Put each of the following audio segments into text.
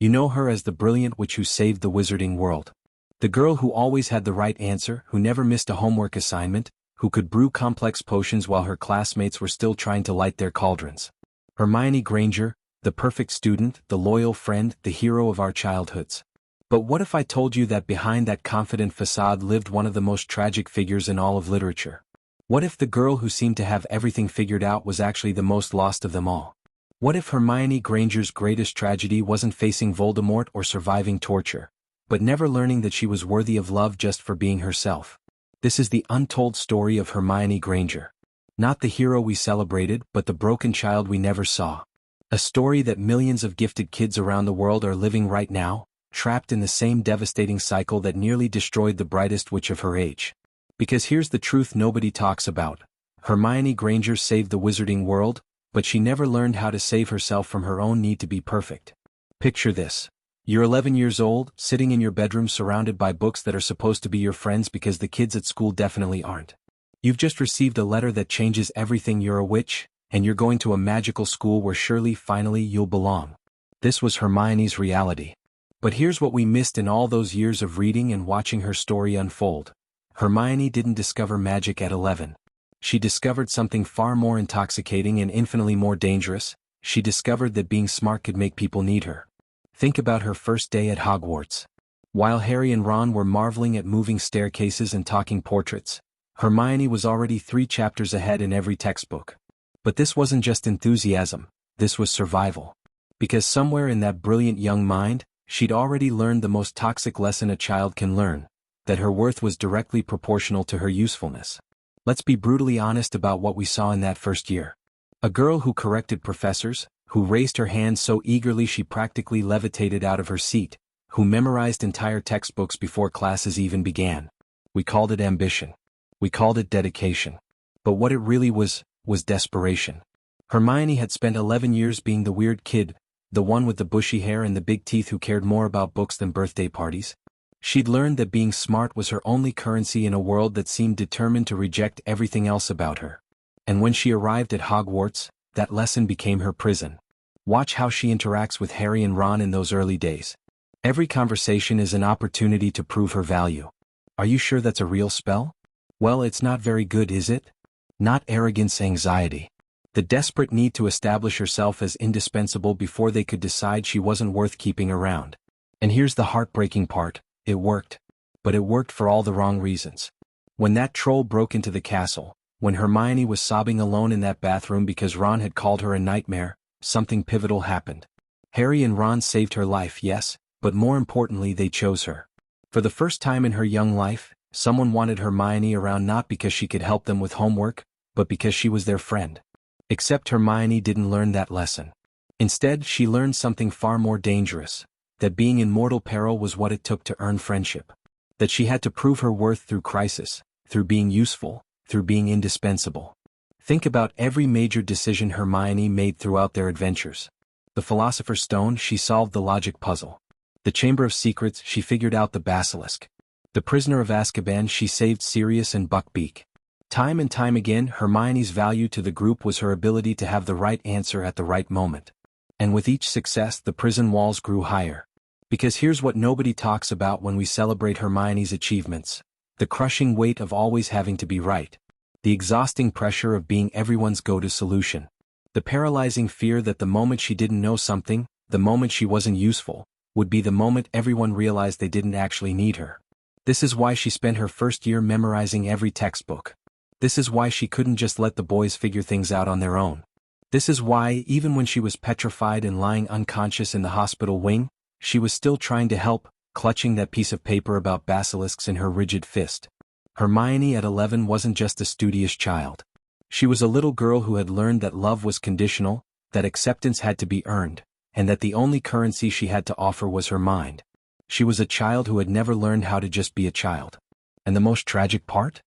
You know her as the brilliant witch who saved the wizarding world. The girl who always had the right answer, who never missed a homework assignment, who could brew complex potions while her classmates were still trying to light their cauldrons. Hermione Granger, the perfect student, the loyal friend, the hero of our childhoods. But what if I told you that behind that confident facade lived one of the most tragic figures in all of literature? What if the girl who seemed to have everything figured out was actually the most lost of them all? What if Hermione Granger's greatest tragedy wasn't facing Voldemort or surviving torture, but never learning that she was worthy of love just for being herself? This is the untold story of Hermione Granger. Not the hero we celebrated, but the broken child we never saw. A story that millions of gifted kids around the world are living right now, trapped in the same devastating cycle that nearly destroyed the brightest witch of her age. Because here's the truth nobody talks about. Hermione Granger saved the wizarding world, but she never learned how to save herself from her own need to be perfect. Picture this. You're 11 years old, sitting in your bedroom surrounded by books that are supposed to be your friends because the kids at school definitely aren't. You've just received a letter that changes everything. You're a witch, and you're going to a magical school where surely finally you'll belong. This was Hermione's reality. But here's what we missed in all those years of reading and watching her story unfold. Hermione didn't discover magic at 11. She discovered something far more intoxicating and infinitely more dangerous. She discovered that being smart could make people need her. Think about her first day at Hogwarts. While Harry and Ron were marveling at moving staircases and talking portraits, Hermione was already 3 chapters ahead in every textbook. But this wasn't just enthusiasm, this was survival. Because somewhere in that brilliant young mind, she'd already learned the most toxic lesson a child can learn, that her worth was directly proportional to her usefulness. Let's be brutally honest about what we saw in that first year. A girl who corrected professors, who raised her hand so eagerly she practically levitated out of her seat, who memorized entire textbooks before classes even began. We called it ambition. We called it dedication. But what it really was desperation. Hermione had spent 11 years being the weird kid, the one with the bushy hair and the big teeth who cared more about books than birthday parties. She'd learned that being smart was her only currency in a world that seemed determined to reject everything else about her. And when she arrived at Hogwarts, that lesson became her prison. Watch how she interacts with Harry and Ron in those early days. Every conversation is an opportunity to prove her value. Are you sure that's a real spell? Well, it's not very good, is it? Not arrogance, anxiety. The desperate need to establish herself as indispensable before they could decide she wasn't worth keeping around. And here's the heartbreaking part. It worked. But it worked for all the wrong reasons. When that troll broke into the castle, when Hermione was sobbing alone in that bathroom because Ron had called her a nightmare, something pivotal happened. Harry and Ron saved her life, yes, but more importantly they chose her. For the first time in her young life, someone wanted Hermione around not because she could help them with homework, but because she was their friend. Except Hermione didn't learn that lesson. Instead, she learned something far more dangerous. That being in mortal peril was what it took to earn friendship. That she had to prove her worth through crisis, through being useful, through being indispensable. Think about every major decision Hermione made throughout their adventures. The Philosopher's Stone, she solved the logic puzzle. The Chamber of Secrets, she figured out the basilisk. The Prisoner of Azkaban, she saved Sirius and Buckbeak. Time and time again, Hermione's value to the group was her ability to have the right answer at the right moment. And with each success, the prison walls grew higher. Because here's what nobody talks about when we celebrate Hermione's achievements. The crushing weight of always having to be right. The exhausting pressure of being everyone's go-to solution. The paralyzing fear that the moment she didn't know something, the moment she wasn't useful, would be the moment everyone realized they didn't actually need her. This is why she spent her first year memorizing every textbook. This is why she couldn't just let the boys figure things out on their own. This is why, even when she was petrified and lying unconscious in the hospital wing, she was still trying to help, clutching that piece of paper about basilisks in her rigid fist. Hermione at 11 wasn't just a studious child. She was a little girl who had learned that love was conditional, that acceptance had to be earned, and that the only currency she had to offer was her mind. She was a child who had never learned how to just be a child. And the most tragic part?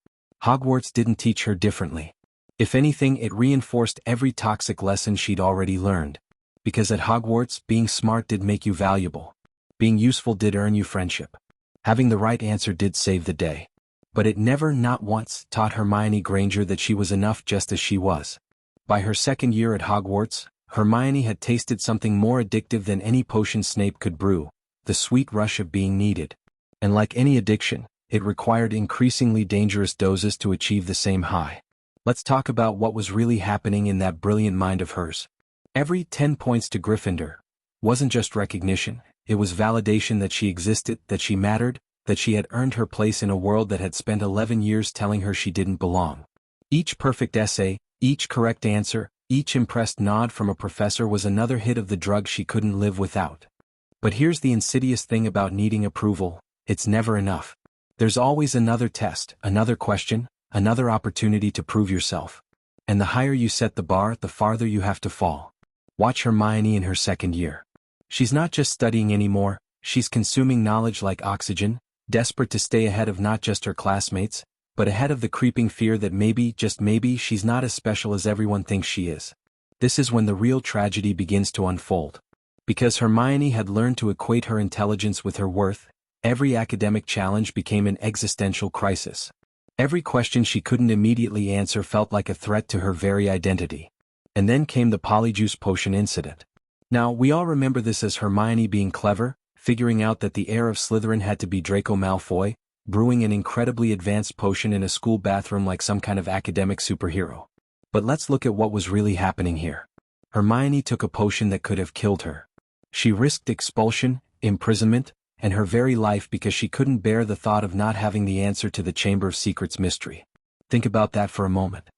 Hogwarts didn't teach her differently. If anything, it reinforced every toxic lesson she'd already learned. Because at Hogwarts, being smart did make you valuable. Being useful did earn you friendship. Having the right answer did save the day. But it never, not once, taught Hermione Granger that she was enough just as she was. By her second year at Hogwarts, Hermione had tasted something more addictive than any potion Snape could brew, the sweet rush of being needed. And like any addiction, it required increasingly dangerous doses to achieve the same high. Let's talk about what was really happening in that brilliant mind of hers. Every 10 points to Gryffindor wasn't just recognition, it was validation that she existed, that she mattered, that she had earned her place in a world that had spent 11 years telling her she didn't belong. Each perfect essay, each correct answer, each impressed nod from a professor was another hit of the drug she couldn't live without. But here's the insidious thing about needing approval: it's never enough. There's always another test, another question, another opportunity to prove yourself. And the higher you set the bar, the farther you have to fall. Watch Hermione in her second year. She's not just studying anymore, she's consuming knowledge like oxygen, desperate to stay ahead of not just her classmates, but ahead of the creeping fear that maybe, just maybe, she's not as special as everyone thinks she is. This is when the real tragedy begins to unfold. Because Hermione had learned to equate her intelligence with her worth, every academic challenge became an existential crisis. Every question she couldn't immediately answer felt like a threat to her very identity. And then came the polyjuice potion incident. Now, we all remember this as Hermione being clever, figuring out that the heir of Slytherin had to be Draco Malfoy, brewing an incredibly advanced potion in a school bathroom like some kind of academic superhero. But let's look at what was really happening here. Hermione took a potion that could have killed her. She risked expulsion, imprisonment, and her very life because she couldn't bear the thought of not having the answer to the Chamber of Secrets mystery. Think about that for a moment.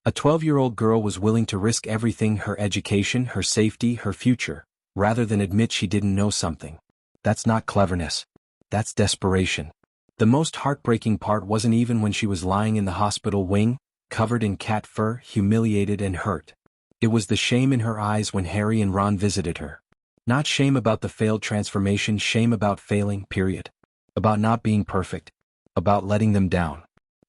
A 12-year-old girl was willing to risk everything: her education, her safety, her future, rather than admit she didn't know something. That's not cleverness. That's desperation. The most heartbreaking part wasn't even when she was lying in the hospital wing, covered in cat fur, humiliated and hurt. It was the shame in her eyes when Harry and Ron visited her. Not shame about the failed transformation, shame about failing, period. About not being perfect. About letting them down.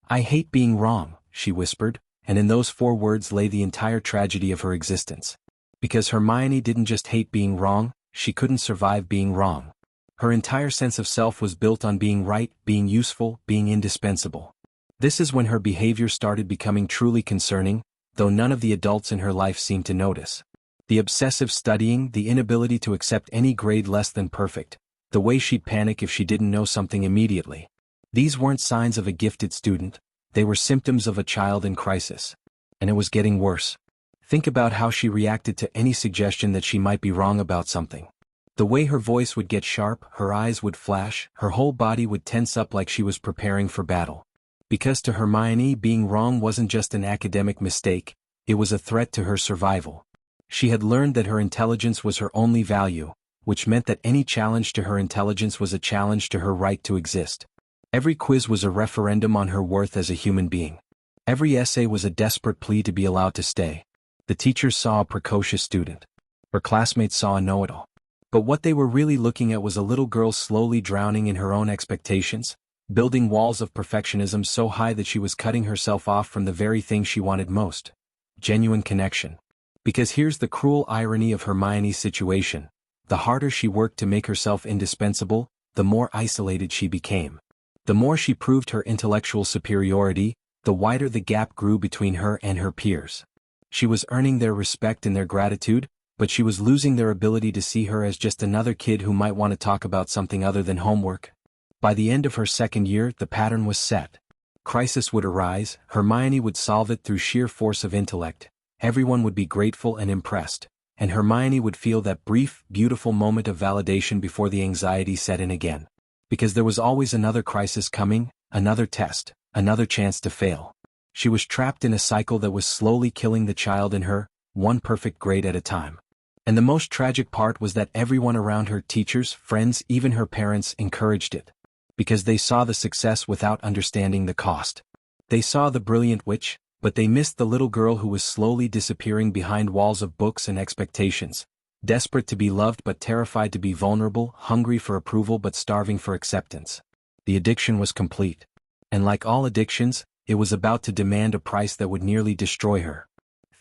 "I hate being wrong," she whispered, and in those 4 words lay the entire tragedy of her existence. Because Hermione didn't just hate being wrong, she couldn't survive being wrong. Her entire sense of self was built on being right, being useful, being indispensable. This is when her behavior started becoming truly concerning, though none of the adults in her life seemed to notice. The obsessive studying, the inability to accept any grade less than perfect, the way she'd panic if she didn't know something immediately. These weren't signs of a gifted student, they were symptoms of a child in crisis. And it was getting worse. Think about how she reacted to any suggestion that she might be wrong about something. The way her voice would get sharp, her eyes would flash, her whole body would tense up like she was preparing for battle. Because to Hermione, being wrong wasn't just an academic mistake, it was a threat to her survival. She had learned that her intelligence was her only value, which meant that any challenge to her intelligence was a challenge to her right to exist. Every quiz was a referendum on her worth as a human being. Every essay was a desperate plea to be allowed to stay. The teachers saw a precocious student. Her classmates saw a know-it-all. But what they were really looking at was a little girl slowly drowning in her own expectations, building walls of perfectionism so high that she was cutting herself off from the very thing she wanted most: genuine connection. Because here's the cruel irony of Hermione's situation: the harder she worked to make herself indispensable, the more isolated she became. The more she proved her intellectual superiority, the wider the gap grew between her and her peers. She was earning their respect and their gratitude, but she was losing their ability to see her as just another kid who might want to talk about something other than homework. By the end of her second year, the pattern was set. Crisis would arise, Hermione would solve it through sheer force of intellect, everyone would be grateful and impressed, and Hermione would feel that brief, beautiful moment of validation before the anxiety set in again. Because there was always another crisis coming, another test, another chance to fail. She was trapped in a cycle that was slowly killing the child in her, one perfect grade at a time. And the most tragic part was that everyone around her, teachers, friends, even her parents, encouraged it. Because they saw the success without understanding the cost. They saw the brilliant witch, but they missed the little girl who was slowly disappearing behind walls of books and expectations. Desperate to be loved but terrified to be vulnerable, hungry for approval but starving for acceptance. The addiction was complete. And like all addictions, it was about to demand a price that would nearly destroy her.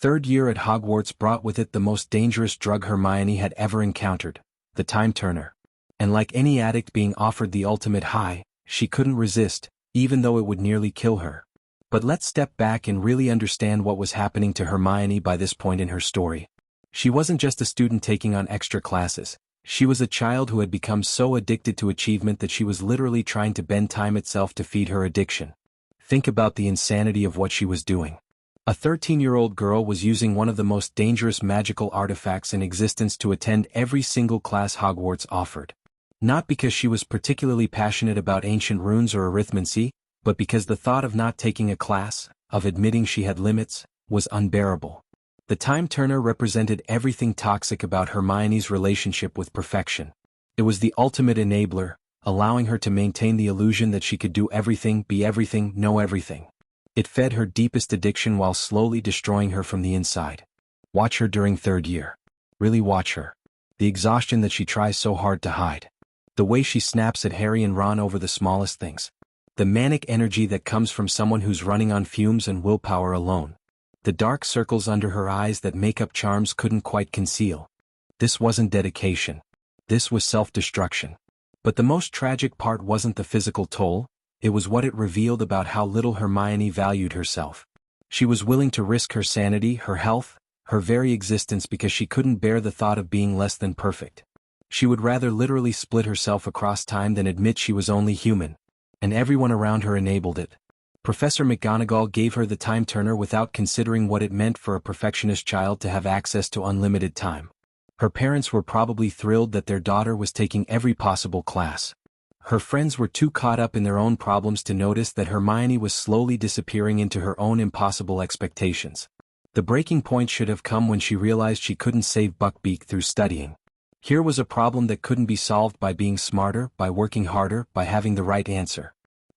Third year at Hogwarts brought with it the most dangerous drug Hermione had ever encountered: the time turner. And like any addict being offered the ultimate high, she couldn't resist, even though it would nearly kill her. But let's step back and really understand what was happening to Hermione by this point in her story. She wasn't just a student taking on extra classes. She was a child who had become so addicted to achievement that she was literally trying to bend time itself to feed her addiction. Think about the insanity of what she was doing. A 13-year-old girl was using one of the most dangerous magical artifacts in existence to attend every single class Hogwarts offered. Not because she was particularly passionate about ancient runes or arithmancy, but because the thought of not taking a class, of admitting she had limits, was unbearable. The time turner represented everything toxic about Hermione's relationship with perfection. It was the ultimate enabler, allowing her to maintain the illusion that she could do everything, be everything, know everything. It fed her deepest addiction while slowly destroying her from the inside. Watch her during third year. Really watch her. The exhaustion that she tries so hard to hide. The way she snaps at Harry and Ron over the smallest things. The manic energy that comes from someone who's running on fumes and willpower alone. The dark circles under her eyes that makeup charms couldn't quite conceal. This wasn't dedication. This was self-destruction. But the most tragic part wasn't the physical toll, it was what it revealed about how little Hermione valued herself. She was willing to risk her sanity, her health, her very existence because she couldn't bear the thought of being less than perfect. She would rather literally split herself across time than admit she was only human. And everyone around her enabled it. Professor McGonagall gave her the time turner without considering what it meant for a perfectionist child to have access to unlimited time. Her parents were probably thrilled that their daughter was taking every possible class. Her friends were too caught up in their own problems to notice that Hermione was slowly disappearing into her own impossible expectations. The breaking point should have come when she realized she couldn't save Buckbeak through studying. Here was a problem that couldn't be solved by being smarter, by working harder, by having the right answer.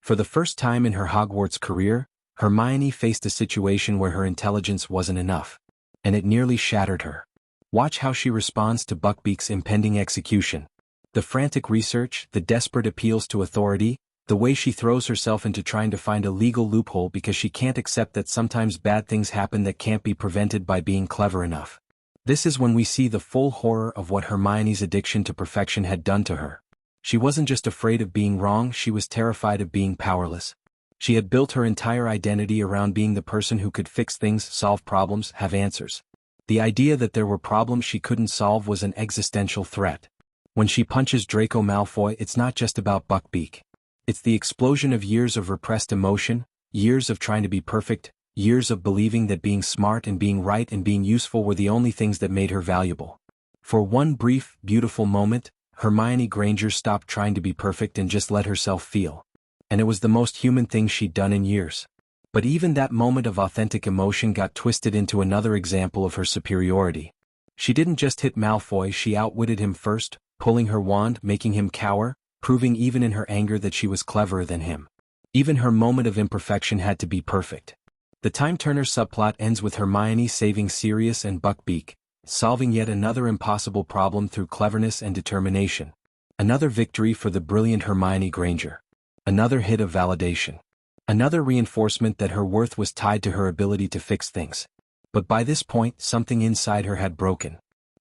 For the first time in her Hogwarts career, Hermione faced a situation where her intelligence wasn't enough. And it nearly shattered her. Watch how she responds to Buckbeak's impending execution. The frantic research, the desperate appeals to authority, the way she throws herself into trying to find a legal loophole because she can't accept that sometimes bad things happen that can't be prevented by being clever enough. This is when we see the full horror of what Hermione's addiction to perfection had done to her. She wasn't just afraid of being wrong, she was terrified of being powerless. She had built her entire identity around being the person who could fix things, solve problems, have answers. The idea that there were problems she couldn't solve was an existential threat. When she punches Draco Malfoy, it's not just about Buckbeak. It's the explosion of years of repressed emotion, years of trying to be perfect, years of believing that being smart and being right and being useful were the only things that made her valuable. For one brief, beautiful moment, Hermione Granger stopped trying to be perfect and just let herself feel. And it was the most human thing she'd done in years. But even that moment of authentic emotion got twisted into another example of her superiority. She didn't just hit Malfoy, she outwitted him first, pulling her wand, making him cower, proving even in her anger that she was cleverer than him. Even her moment of imperfection had to be perfect. The Time Turner subplot ends with Hermione saving Sirius and Buckbeak, solving yet another impossible problem through cleverness and determination. Another victory for the brilliant Hermione Granger. Another hit of validation. Another reinforcement that her worth was tied to her ability to fix things. But by this point, something inside her had broken.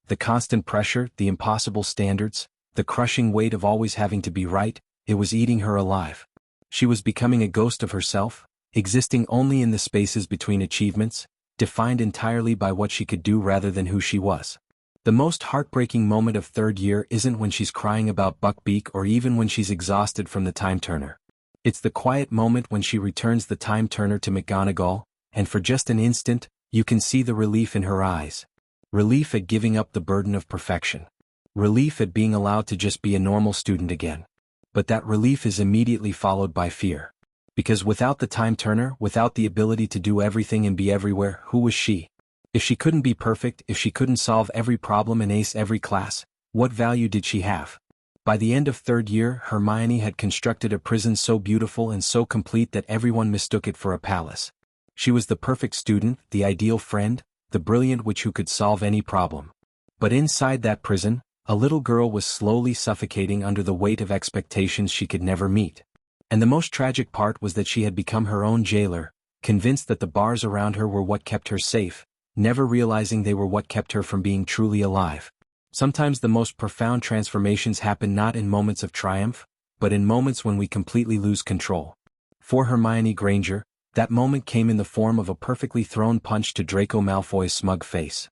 The constant pressure, the impossible standards, the crushing weight of always having to be right, it was eating her alive. She was becoming a ghost of herself, existing only in the spaces between achievements, defined entirely by what she could do rather than who she was. The most heartbreaking moment of third year isn't when she's crying about Buckbeak or even when she's exhausted from the time turner. It's the quiet moment when she returns the time turner to McGonagall, and for just an instant, you can see the relief in her eyes. Relief at giving up the burden of perfection. Relief at being allowed to just be a normal student again. But that relief is immediately followed by fear. Because without the time turner, without the ability to do everything and be everywhere, who was she? If she couldn't be perfect, if she couldn't solve every problem and ace every class, what value did she have? By the end of third year, Hermione had constructed a prison so beautiful and so complete that everyone mistook it for a palace. She was the perfect student, the ideal friend, the brilliant witch who could solve any problem. But inside that prison, a little girl was slowly suffocating under the weight of expectations she could never meet. And the most tragic part was that she had become her own jailer, convinced that the bars around her were what kept her safe, never realizing they were what kept her from being truly alive. Sometimes the most profound transformations happen not in moments of triumph, but in moments when we completely lose control. For Hermione Granger, that moment came in the form of a perfectly thrown punch to Draco Malfoy's smug face.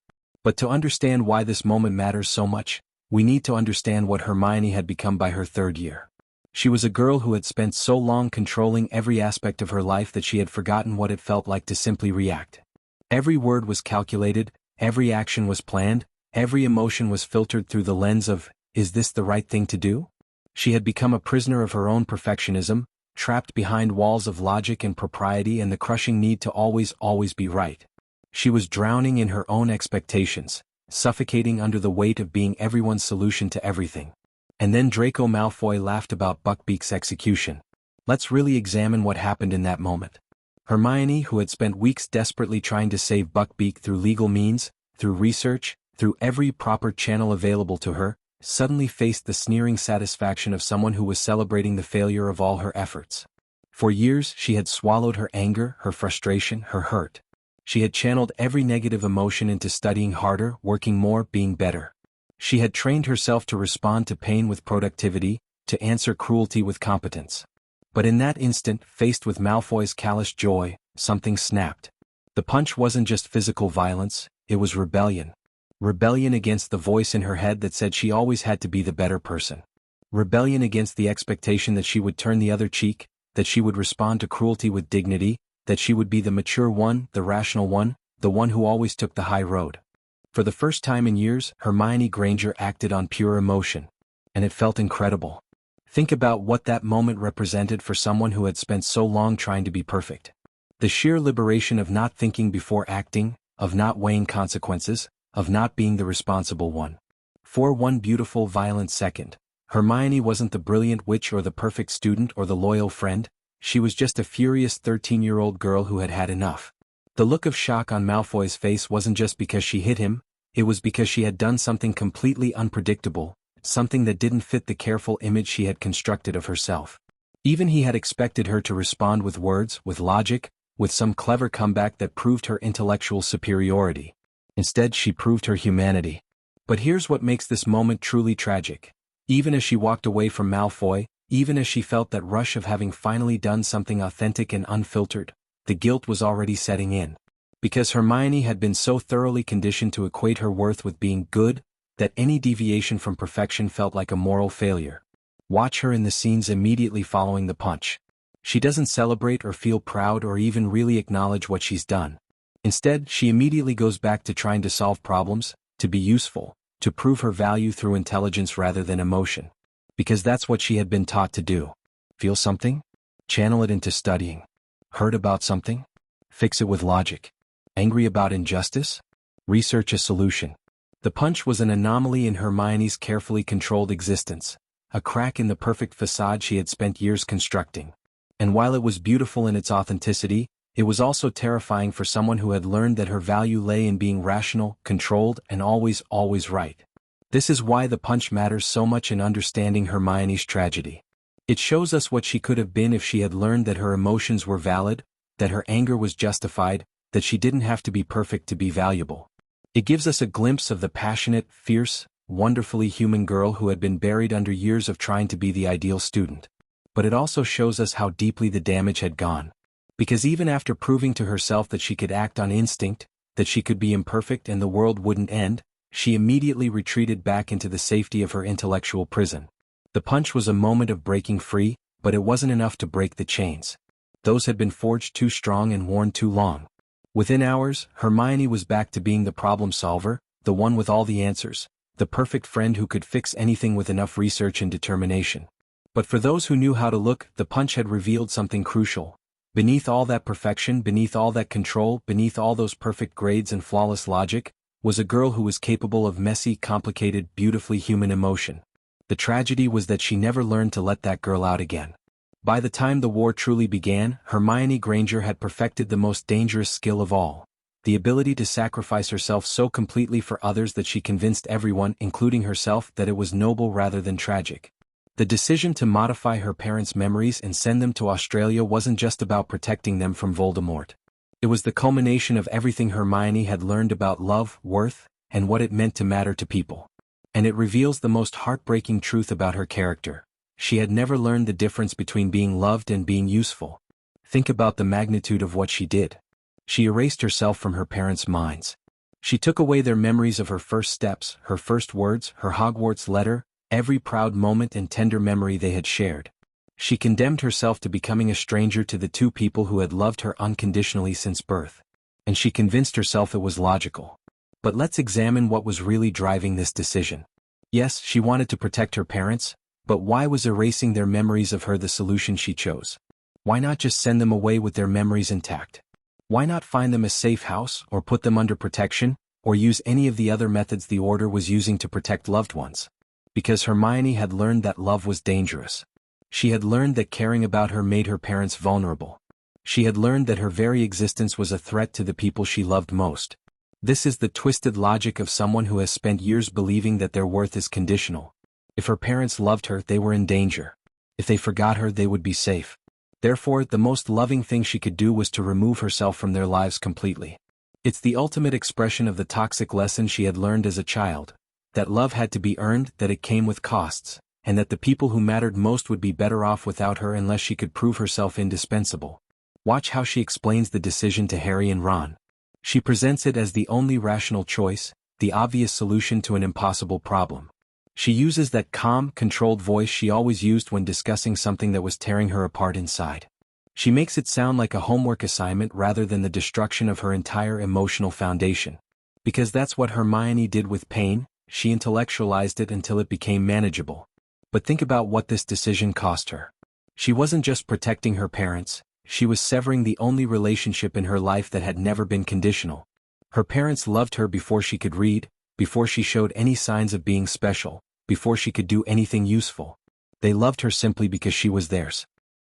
But to understand why this moment matters so much, we need to understand what Hermione had become by her third year. She was a girl who had spent so long controlling every aspect of her life that she had forgotten what it felt like to simply react. Every word was calculated, every action was planned, every emotion was filtered through the lens of, is this the right thing to do? She had become a prisoner of her own perfectionism, trapped behind walls of logic and propriety and the crushing need to always be right. She was drowning in her own expectations, suffocating under the weight of being everyone's solution to everything. And then Draco Malfoy laughed about Buckbeak's execution. Let's really examine what happened in that moment. Hermione, who had spent weeks desperately trying to save Buckbeak through legal means, through research, through every proper channel available to her, suddenly faced the sneering satisfaction of someone who was celebrating the failure of all her efforts. For years she had swallowed her anger, her frustration, her hurt. She had channeled every negative emotion into studying harder, working more, being better. She had trained herself to respond to pain with productivity, to answer cruelty with competence. But in that instant, faced with Malfoy's callous joy, something snapped. The punch wasn't just physical violence, it was rebellion. Rebellion against the voice in her head that said she always had to be the better person. Rebellion against the expectation that she would turn the other cheek, that she would respond to cruelty with dignity, that she would be the mature one, the rational one, the one who always took the high road. For the first time in years, Hermione Granger acted on pure emotion. And it felt incredible. Think about what that moment represented for someone who had spent so long trying to be perfect. The sheer liberation of not thinking before acting, of not weighing consequences, of not being the responsible one. For one beautiful violent second, Hermione wasn't the brilliant witch or the perfect student or the loyal friend, she was just a furious 13-year-old girl who had had enough. The look of shock on Malfoy's face wasn't just because she hit him, it was because she had done something completely unpredictable, something that didn't fit the careful image she had constructed of herself. Even he had expected her to respond with words, with logic, with some clever comeback that proved her intellectual superiority. Instead, she proved her humanity. But here's what makes this moment truly tragic. Even as she walked away from Malfoy, even as she felt that rush of having finally done something authentic and unfiltered, the guilt was already setting in. Because Hermione had been so thoroughly conditioned to equate her worth with being good, that any deviation from perfection felt like a moral failure. Watch her in the scenes immediately following the punch. She doesn't celebrate or feel proud or even really acknowledge what she's done. Instead, she immediately goes back to trying to solve problems, to be useful, to prove her value through intelligence rather than emotion. Because that's what she had been taught to do. Feel something? Channel it into studying. Heard about something? Fix it with logic. Angry about injustice? Research a solution. The punch was an anomaly in Hermione's carefully controlled existence, a crack in the perfect facade she had spent years constructing. And while it was beautiful in its authenticity, it was also terrifying for someone who had learned that her value lay in being rational, controlled, and always right. This is why the punch matters so much in understanding Hermione's tragedy. It shows us what she could have been if she had learned that her emotions were valid, that her anger was justified, that she didn't have to be perfect to be valuable. It gives us a glimpse of the passionate, fierce, wonderfully human girl who had been buried under years of trying to be the ideal student. But it also shows us how deeply the damage had gone. Because even after proving to herself that she could act on instinct, that she could be imperfect and the world wouldn't end, she immediately retreated back into the safety of her intellectual prison. The punch was a moment of breaking free, but it wasn't enough to break the chains. Those had been forged too strong and worn too long. Within hours, Hermione was back to being the problem solver, the one with all the answers, the perfect friend who could fix anything with enough research and determination. But for those who knew how to look, the punch had revealed something crucial. Beneath all that perfection, beneath all that control, beneath all those perfect grades and flawless logic, was a girl who was capable of messy, complicated, beautifully human emotion. The tragedy was that she never learned to let that girl out again. By the time the war truly began, Hermione Granger had perfected the most dangerous skill of all, the ability to sacrifice herself so completely for others that she convinced everyone, including herself, that it was noble rather than tragic. The decision to modify her parents' memories and send them to Australia wasn't just about protecting them from Voldemort. It was the culmination of everything Hermione had learned about love, worth, and what it meant to matter to people. And it reveals the most heartbreaking truth about her character. She had never learned the difference between being loved and being useful. Think about the magnitude of what she did. She erased herself from her parents' minds. She took away their memories of her first steps, her first words, her Hogwarts letter, every proud moment and tender memory they had shared. She condemned herself to becoming a stranger to the two people who had loved her unconditionally since birth. And she convinced herself it was logical. But let's examine what was really driving this decision. Yes, she wanted to protect her parents, but why was erasing their memories of her the solution she chose? Why not just send them away with their memories intact? Why not find them a safe house, or put them under protection, or use any of the other methods the Order was using to protect loved ones? Because Hermione had learned that love was dangerous. She had learned that caring about her made her parents vulnerable. She had learned that her very existence was a threat to the people she loved most. This is the twisted logic of someone who has spent years believing that their worth is conditional. If her parents loved her, they were in danger. If they forgot her, they would be safe. Therefore, the most loving thing she could do was to remove herself from their lives completely. It's the ultimate expression of the toxic lesson she had learned as a child, that love had to be earned, that it came with costs, and that the people who mattered most would be better off without her unless she could prove herself indispensable. Watch how she explains the decision to Harry and Ron. She presents it as the only rational choice, the obvious solution to an impossible problem. She uses that calm, controlled voice she always used when discussing something that was tearing her apart inside. She makes it sound like a homework assignment rather than the destruction of her entire emotional foundation. Because that's what Hermione did with pain, she intellectualized it until it became manageable. But think about what this decision cost her. She wasn't just protecting her parents, she was severing the only relationship in her life that had never been conditional. Her parents loved her before she could read, before she showed any signs of being special, before she could do anything useful. They loved her simply because she was theirs.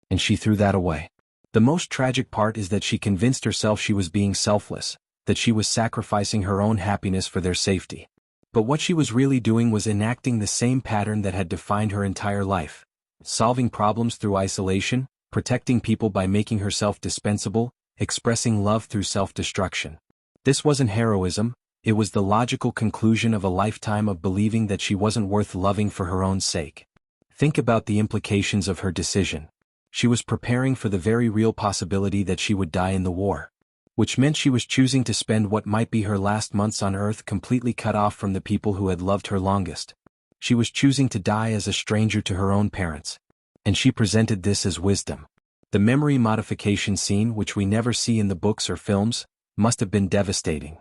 And she threw that away. The most tragic part is that she convinced herself she was being selfless, that she was sacrificing her own happiness for their safety. But what she was really doing was enacting the same pattern that had defined her entire life. Solving problems through isolation, protecting people by making herself dispensable, expressing love through self-destruction. This wasn't heroism, it was the logical conclusion of a lifetime of believing that she wasn't worth loving for her own sake. Think about the implications of her decision. She was preparing for the very real possibility that she would die in the war. Which meant she was choosing to spend what might be her last months on Earth completely cut off from the people who had loved her longest. She was choosing to die as a stranger to her own parents. And she presented this as wisdom. The memory modification scene, which we never see in the books or films, must have been devastating.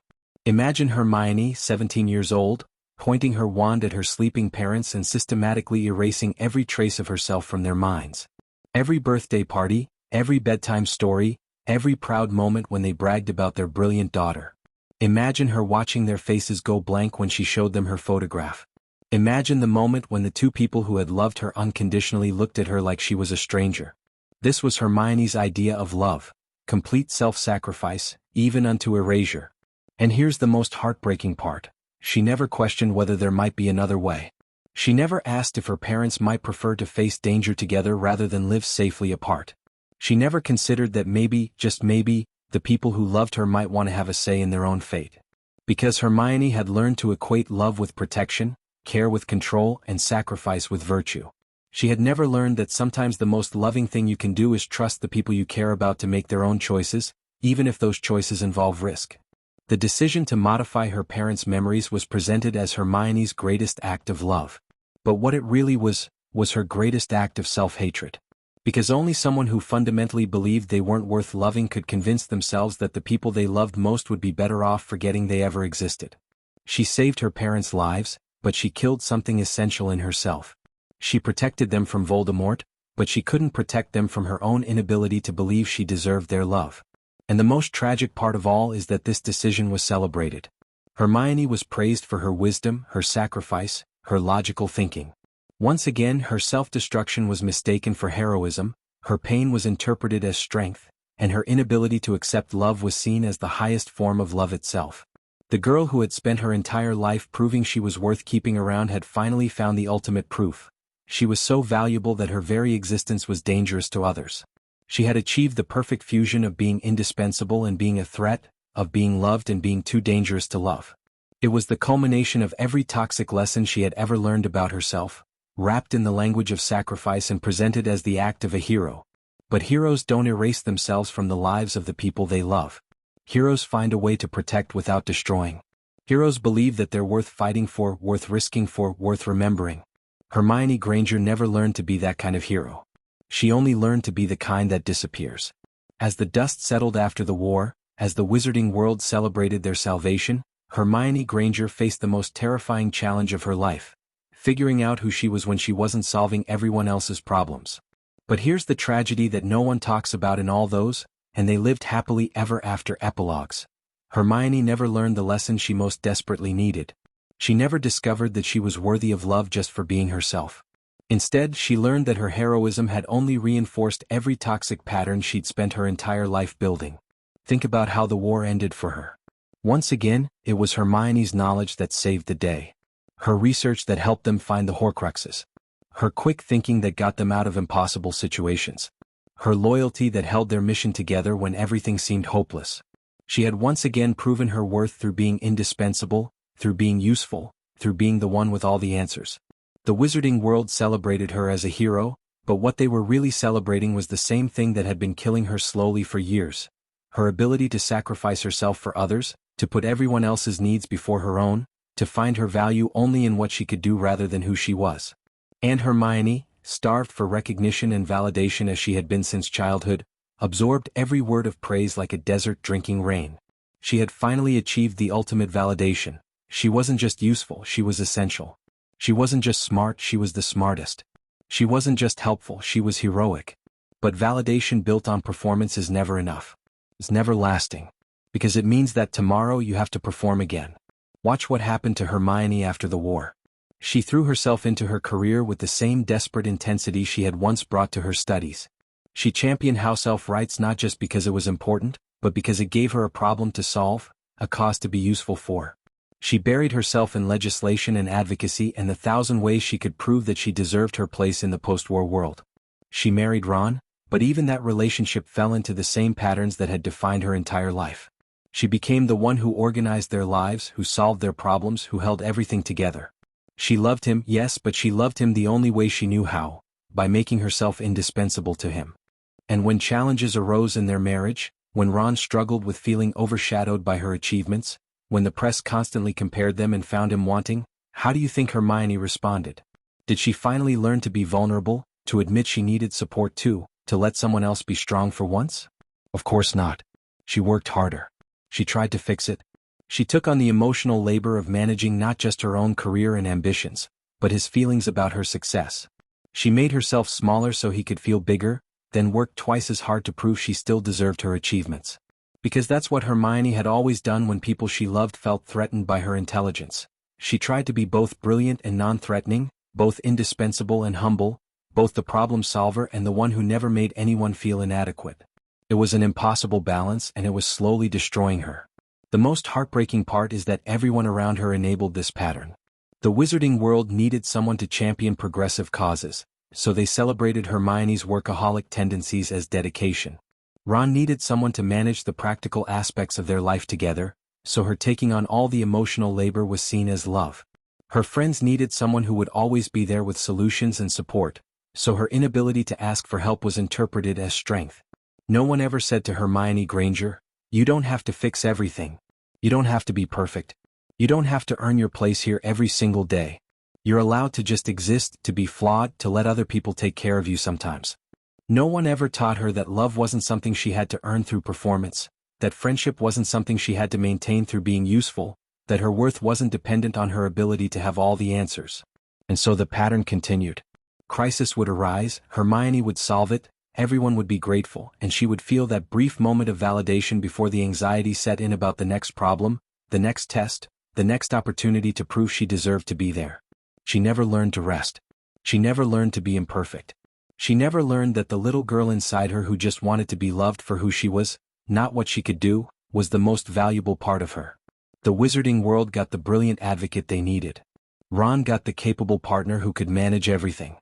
Imagine Hermione, 17 years old, pointing her wand at her sleeping parents and systematically erasing every trace of herself from their minds. Every birthday party, every bedtime story, every proud moment when they bragged about their brilliant daughter. Imagine her watching their faces go blank when she showed them her photograph. Imagine the moment when the two people who had loved her unconditionally looked at her like she was a stranger. This was Hermione's idea of love, complete self-sacrifice, even unto erasure. And here's the most heartbreaking part. She never questioned whether there might be another way. She never asked if her parents might prefer to face danger together rather than live safely apart. She never considered that maybe, just maybe, the people who loved her might want to have a say in their own fate. Because Hermione had learned to equate love with protection, care with control, and sacrifice with virtue. She had never learned that sometimes the most loving thing you can do is trust the people you care about to make their own choices, even if those choices involve risk. The decision to modify her parents' memories was presented as Hermione's greatest act of love. But what it really was her greatest act of self-hatred. Because only someone who fundamentally believed they weren't worth loving could convince themselves that the people they loved most would be better off forgetting they ever existed. She saved her parents' lives, but she killed something essential in herself. She protected them from Voldemort, but she couldn't protect them from her own inability to believe she deserved their love. And the most tragic part of all is that this decision was celebrated. Hermione was praised for her wisdom, her sacrifice, her logical thinking. Once again, her self-destruction was mistaken for heroism, her pain was interpreted as strength, and her inability to accept love was seen as the highest form of love itself. The girl who had spent her entire life proving she was worth keeping around had finally found the ultimate proof. She was so valuable that her very existence was dangerous to others. She had achieved the perfect fusion of being indispensable and being a threat, of being loved and being too dangerous to love. It was the culmination of every toxic lesson she had ever learned about herself, wrapped in the language of sacrifice and presented as the act of a hero. But heroes don't erase themselves from the lives of the people they love. Heroes find a way to protect without destroying. Heroes believe that they're worth fighting for, worth risking for, worth remembering. Hermione Granger never learned to be that kind of hero. She only learned to be the kind that disappears. As the dust settled after the war, as the wizarding world celebrated their salvation, Hermione Granger faced the most terrifying challenge of her life, figuring out who she was when she wasn't solving everyone else's problems. But here's the tragedy that no one talks about in all those, and they lived happily ever after epilogues. Hermione never learned the lesson she most desperately needed. She never discovered that she was worthy of love just for being herself. Instead, she learned that her heroism had only reinforced every toxic pattern she'd spent her entire life building. Think about how the war ended for her. Once again, it was Hermione's knowledge that saved the day. Her research that helped them find the Horcruxes. Her quick thinking that got them out of impossible situations. Her loyalty that held their mission together when everything seemed hopeless. She had once again proven her worth through being indispensable, through being useful, through being the one with all the answers. The wizarding world celebrated her as a hero, but what they were really celebrating was the same thing that had been killing her slowly for years. Her ability to sacrifice herself for others, to put everyone else's needs before her own, to find her value only in what she could do rather than who she was. And Hermione, starved for recognition and validation as she had been since childhood, absorbed every word of praise like a desert drinking rain. She had finally achieved the ultimate validation. She wasn't just useful, she was essential. She wasn't just smart, she was the smartest. She wasn't just helpful, she was heroic. But validation built on performance is never enough. It's never lasting. Because it means that tomorrow you have to perform again. Watch what happened to Hermione after the war. She threw herself into her career with the same desperate intensity she had once brought to her studies. She championed house elf rights not just because it was important, but because it gave her a problem to solve, a cause to be useful for. She buried herself in legislation and advocacy and the 1,000 ways she could prove that she deserved her place in the post-war world. She married Ron, but even that relationship fell into the same patterns that had defined her entire life. She became the one who organized their lives, who solved their problems, who held everything together. She loved him, yes, but she loved him the only way she knew how, by making herself indispensable to him. And when challenges arose in their marriage, when Ron struggled with feeling overshadowed by her achievements, when the press constantly compared them and found him wanting, how do you think Hermione responded? Did she finally learn to be vulnerable, to admit she needed support too, to let someone else be strong for once? Of course not. She worked harder. She tried to fix it. She took on the emotional labor of managing not just her own career and ambitions, but his feelings about her success. She made herself smaller so he could feel bigger, then worked twice as hard to prove she still deserved her achievements. Because that's what Hermione had always done when people she loved felt threatened by her intelligence. She tried to be both brilliant and non-threatening, both indispensable and humble, both the problem solver and the one who never made anyone feel inadequate. It was an impossible balance and it was slowly destroying her. The most heartbreaking part is that everyone around her enabled this pattern. The wizarding world needed someone to champion progressive causes, so they celebrated Hermione's workaholic tendencies as dedication. Ron needed someone to manage the practical aspects of their life together, so her taking on all the emotional labor was seen as love. Her friends needed someone who would always be there with solutions and support, so her inability to ask for help was interpreted as strength. No one ever said to Hermione Granger, "You don't have to fix everything. You don't have to be perfect. You don't have to earn your place here every single day. You're allowed to just exist, to be flawed, to let other people take care of you sometimes." No one ever taught her that love wasn't something she had to earn through performance, that friendship wasn't something she had to maintain through being useful, that her worth wasn't dependent on her ability to have all the answers. And so the pattern continued. Crisis would arise, Hermione would solve it, everyone would be grateful, and she would feel that brief moment of validation before the anxiety set in about the next problem, the next test, the next opportunity to prove she deserved to be there. She never learned to rest. She never learned to be imperfect. She never learned that the little girl inside her who just wanted to be loved for who she was, not what she could do, was the most valuable part of her. The wizarding world got the brilliant advocate they needed. Ron got the capable partner who could manage everything.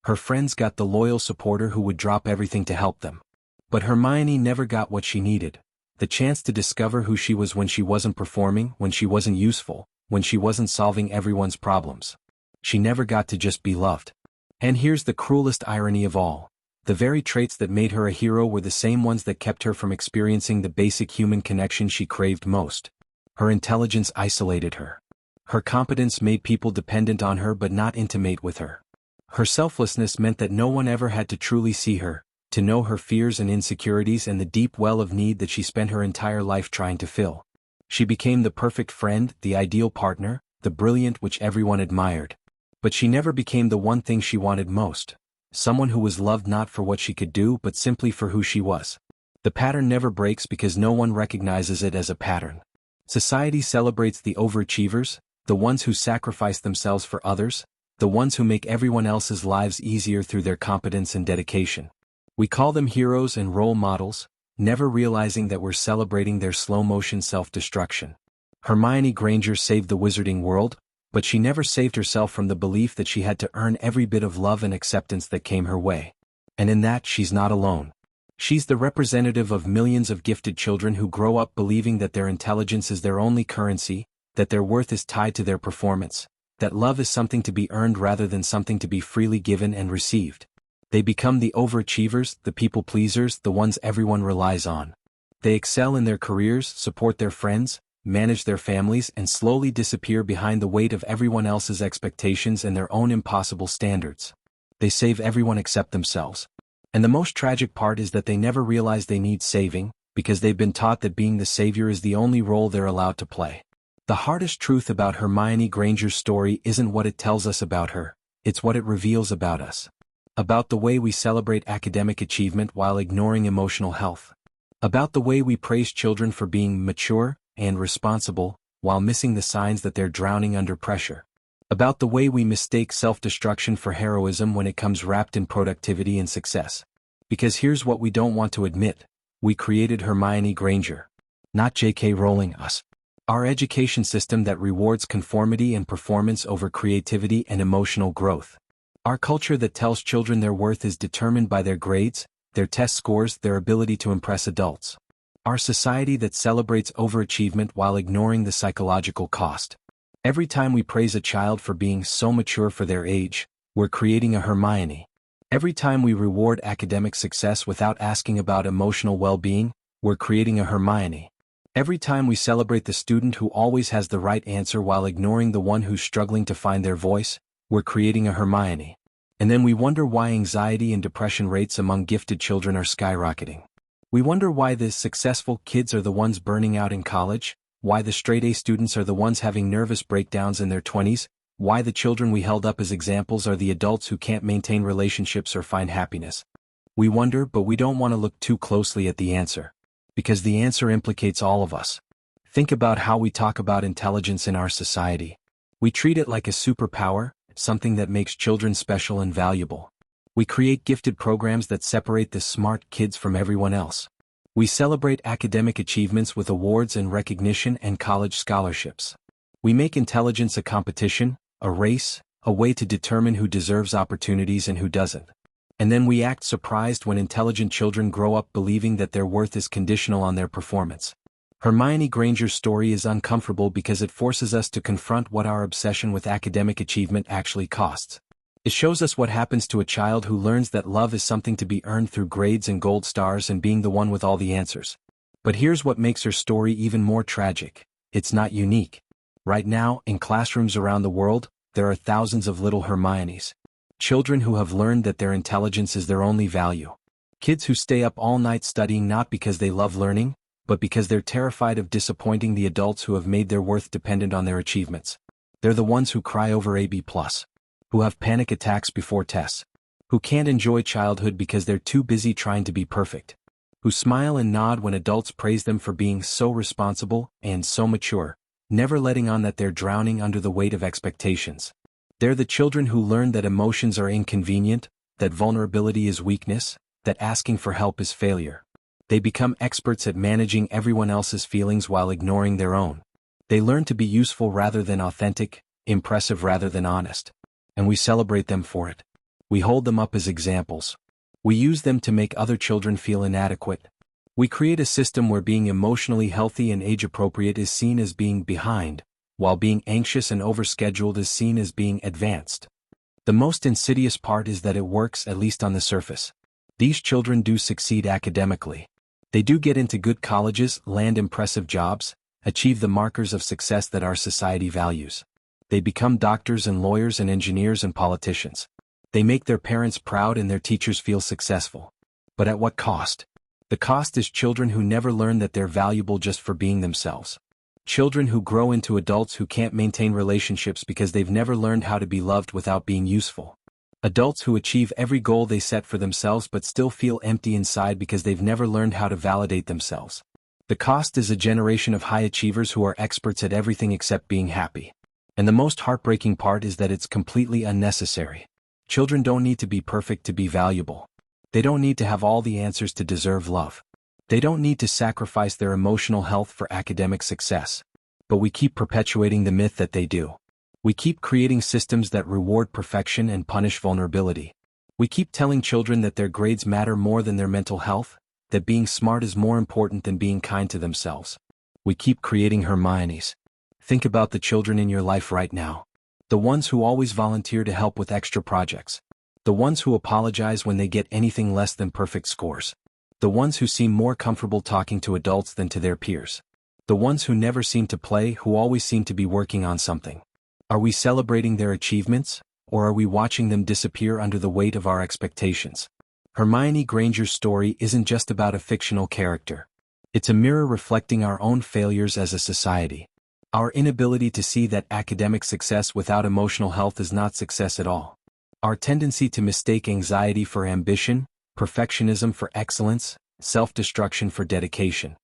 Her friends got the loyal supporter who would drop everything to help them. But Hermione never got what she needed. The chance to discover who she was when she wasn't performing, when she wasn't useful, when she wasn't solving everyone's problems. She never got to just be loved. And here's the cruelest irony of all. The very traits that made her a hero were the same ones that kept her from experiencing the basic human connection she craved most. Her intelligence isolated her. Her competence made people dependent on her but not intimate with her. Her selflessness meant that no one ever had to truly see her, to know her fears and insecurities and the deep well of need that she spent her entire life trying to fill. She became the perfect friend, the ideal partner, the brilliant which everyone admired. But she never became the one thing she wanted most. Someone who was loved not for what she could do but simply for who she was. The pattern never breaks because no one recognizes it as a pattern. Society celebrates the overachievers, the ones who sacrifice themselves for others, the ones who make everyone else's lives easier through their competence and dedication. We call them heroes and role models, never realizing that we're celebrating their slow-motion self-destruction. Hermione Granger saved the wizarding world, but she never saved herself from the belief that she had to earn every bit of love and acceptance that came her way. And in that she's not alone. She's the representative of millions of gifted children who grow up believing that their intelligence is their only currency, that their worth is tied to their performance, that love is something to be earned rather than something to be freely given and received. They become the overachievers, the people-pleasers, the ones everyone relies on. They excel in their careers, support their friends, manage their families, and slowly disappear behind the weight of everyone else's expectations and their own impossible standards. They save everyone except themselves. And the most tragic part is that they never realize they need saving, because they've been taught that being the savior is the only role they're allowed to play. The hardest truth about Hermione Granger's story isn't what it tells us about her, it's what it reveals about us. About the way we celebrate academic achievement while ignoring emotional health. About the way we praise children for being mature and responsible, while missing the signs that they're drowning under pressure. About the way we mistake self-destruction for heroism when it comes wrapped in productivity and success. Because here's what we don't want to admit: we created Hermione Granger. Not J.K. Rowling, us. Our education system that rewards conformity and performance over creativity and emotional growth. Our culture that tells children their worth is determined by their grades, their test scores, their ability to impress adults. Our society that celebrates overachievement while ignoring the psychological cost. Every time we praise a child for being so mature for their age, we're creating a Hermione. Every time we reward academic success without asking about emotional well-being, we're creating a Hermione. Every time we celebrate the student who always has the right answer while ignoring the one who's struggling to find their voice, we're creating a Hermione. And then we wonder why anxiety and depression rates among gifted children are skyrocketing. We wonder why the successful kids are the ones burning out in college, why the straight-A students are the ones having nervous breakdowns in their 20s, why the children we held up as examples are the adults who can't maintain relationships or find happiness. We wonder, but we don't want to look too closely at the answer. Because the answer implicates all of us. Think about how we talk about intelligence in our society. We treat it like a superpower, something that makes children special and valuable. We create gifted programs that separate the smart kids from everyone else. We celebrate academic achievements with awards and recognition and college scholarships. We make intelligence a competition, a race, a way to determine who deserves opportunities and who doesn't. And then we act surprised when intelligent children grow up believing that their worth is conditional on their performance. Hermione Granger's story is uncomfortable because it forces us to confront what our obsession with academic achievement actually costs. It shows us what happens to a child who learns that love is something to be earned through grades and gold stars and being the one with all the answers. But here's what makes her story even more tragic: it's not unique. Right now, in classrooms around the world, there are thousands of little Hermiones. Children who have learned that their intelligence is their only value. Kids who stay up all night studying not because they love learning, but because they're terrified of disappointing the adults who have made their worth dependent on their achievements. They're the ones who cry over AB+, who have panic attacks before tests, who can't enjoy childhood because they're too busy trying to be perfect, who smile and nod when adults praise them for being so responsible and so mature, never letting on that they're drowning under the weight of expectations. They're the children who learn that emotions are inconvenient, that vulnerability is weakness, that asking for help is failure. They become experts at managing everyone else's feelings while ignoring their own. They learn to be useful rather than authentic, impressive rather than honest. And we celebrate them for it. We hold them up as examples. We use them to make other children feel inadequate. We create a system where being emotionally healthy and age-appropriate is seen as being behind, while being anxious and overscheduled is seen as being advanced. The most insidious part is that it works, at least on the surface. These children do succeed academically. They do get into good colleges, land impressive jobs, achieve the markers of success that our society values. They become doctors and lawyers and engineers and politicians. They make their parents proud and their teachers feel successful. But at what cost? The cost is children who never learn that they're valuable just for being themselves. Children who grow into adults who can't maintain relationships because they've never learned how to be loved without being useful. Adults who achieve every goal they set for themselves but still feel empty inside because they've never learned how to validate themselves. The cost is a generation of high achievers who are experts at everything except being happy. And the most heartbreaking part is that it's completely unnecessary. Children don't need to be perfect to be valuable. They don't need to have all the answers to deserve love. They don't need to sacrifice their emotional health for academic success. But we keep perpetuating the myth that they do. We keep creating systems that reward perfection and punish vulnerability. We keep telling children that their grades matter more than their mental health, that being smart is more important than being kind to themselves. We keep creating Hermiones. Think about the children in your life right now. The ones who always volunteer to help with extra projects. The ones who apologize when they get anything less than perfect scores. The ones who seem more comfortable talking to adults than to their peers. The ones who never seem to play, who always seem to be working on something. Are we celebrating their achievements, or are we watching them disappear under the weight of our expectations? Hermione Granger's story isn't just about a fictional character. It's a mirror reflecting our own failures as a society. Our inability to see that academic success without emotional health is not success at all. Our tendency to mistake anxiety for ambition, perfectionism for excellence, self-destruction for dedication.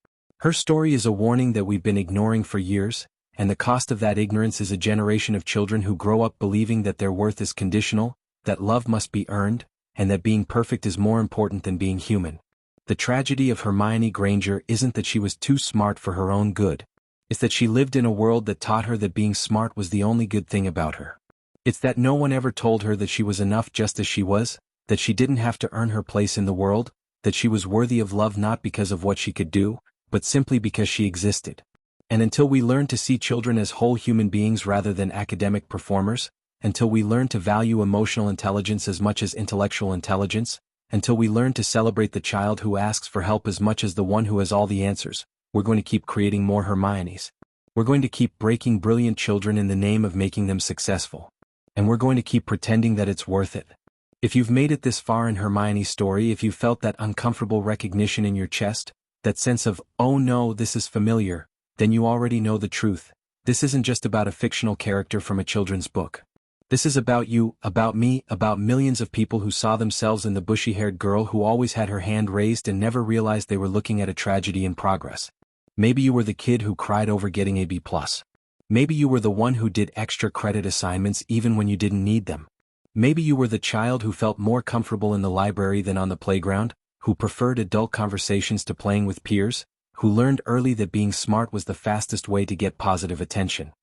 Her story is a warning that we've been ignoring for years, and the cost of that ignorance is a generation of children who grow up believing that their worth is conditional, that love must be earned, and that being perfect is more important than being human. The tragedy of Hermione Granger isn't that she was too smart for her own good. It's that she lived in a world that taught her that being smart was the only good thing about her. It's that no one ever told her that she was enough just as she was, that she didn't have to earn her place in the world, that she was worthy of love not because of what she could do, but simply because she existed. And until we learn to see children as whole human beings rather than academic performers, until we learn to value emotional intelligence as much as intellectual intelligence, until we learn to celebrate the child who asks for help as much as the one who has all the answers, we're going to keep creating more Hermiones. We're going to keep breaking brilliant children in the name of making them successful. And we're going to keep pretending that it's worth it. If you've made it this far in Hermione's story, if you felt that uncomfortable recognition in your chest, that sense of, oh no, this is familiar, then you already know the truth. This isn't just about a fictional character from a children's book. This is about you, about me, about millions of people who saw themselves in the bushy-haired girl who always had her hand raised and never realized they were looking at a tragedy in progress. Maybe you were the kid who cried over getting a B+. Maybe you were the one who did extra credit assignments even when you didn't need them. Maybe you were the child who felt more comfortable in the library than on the playground, who preferred adult conversations to playing with peers, who learned early that being smart was the fastest way to get positive attention.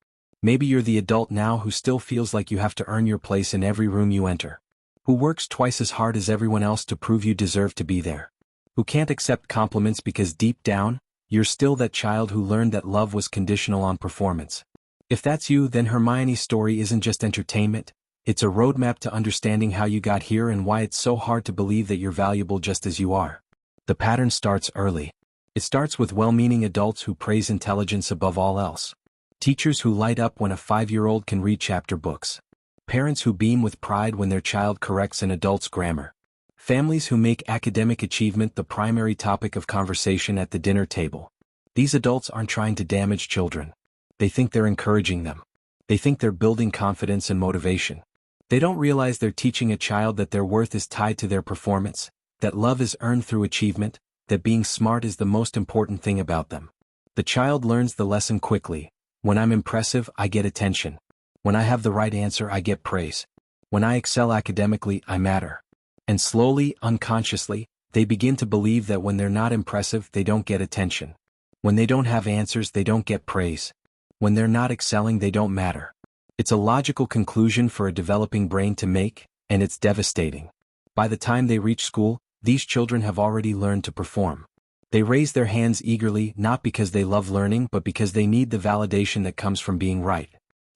Maybe you're the adult now who still feels like you have to earn your place in every room you enter, who works twice as hard as everyone else to prove you deserve to be there, who can't accept compliments because deep down, you're still that child who learned that love was conditional on performance. If that's you, then Hermione's story isn't just entertainment, it's a roadmap to understanding how you got here and why it's so hard to believe that you're valuable just as you are. The pattern starts early. It starts with well-meaning adults who praise intelligence above all else. Teachers who light up when a 5-year-old can read chapter books. Parents who beam with pride when their child corrects an adult's grammar. Families who make academic achievement the primary topic of conversation at the dinner table. These adults aren't trying to damage children. They think they're encouraging them. They think they're building confidence and motivation. They don't realize they're teaching a child that their worth is tied to their performance, that love is earned through achievement, that being smart is the most important thing about them. The child learns the lesson quickly. When I'm impressive, I get attention. When I have the right answer, I get praise. When I excel academically, I matter. And slowly, unconsciously, they begin to believe that when they're not impressive, they don't get attention. When they don't have answers, they don't get praise. When they're not excelling, they don't matter. It's a logical conclusion for a developing brain to make, and it's devastating. By the time they reach school, these children have already learned to perform. They raise their hands eagerly, not because they love learning but because they need the validation that comes from being right.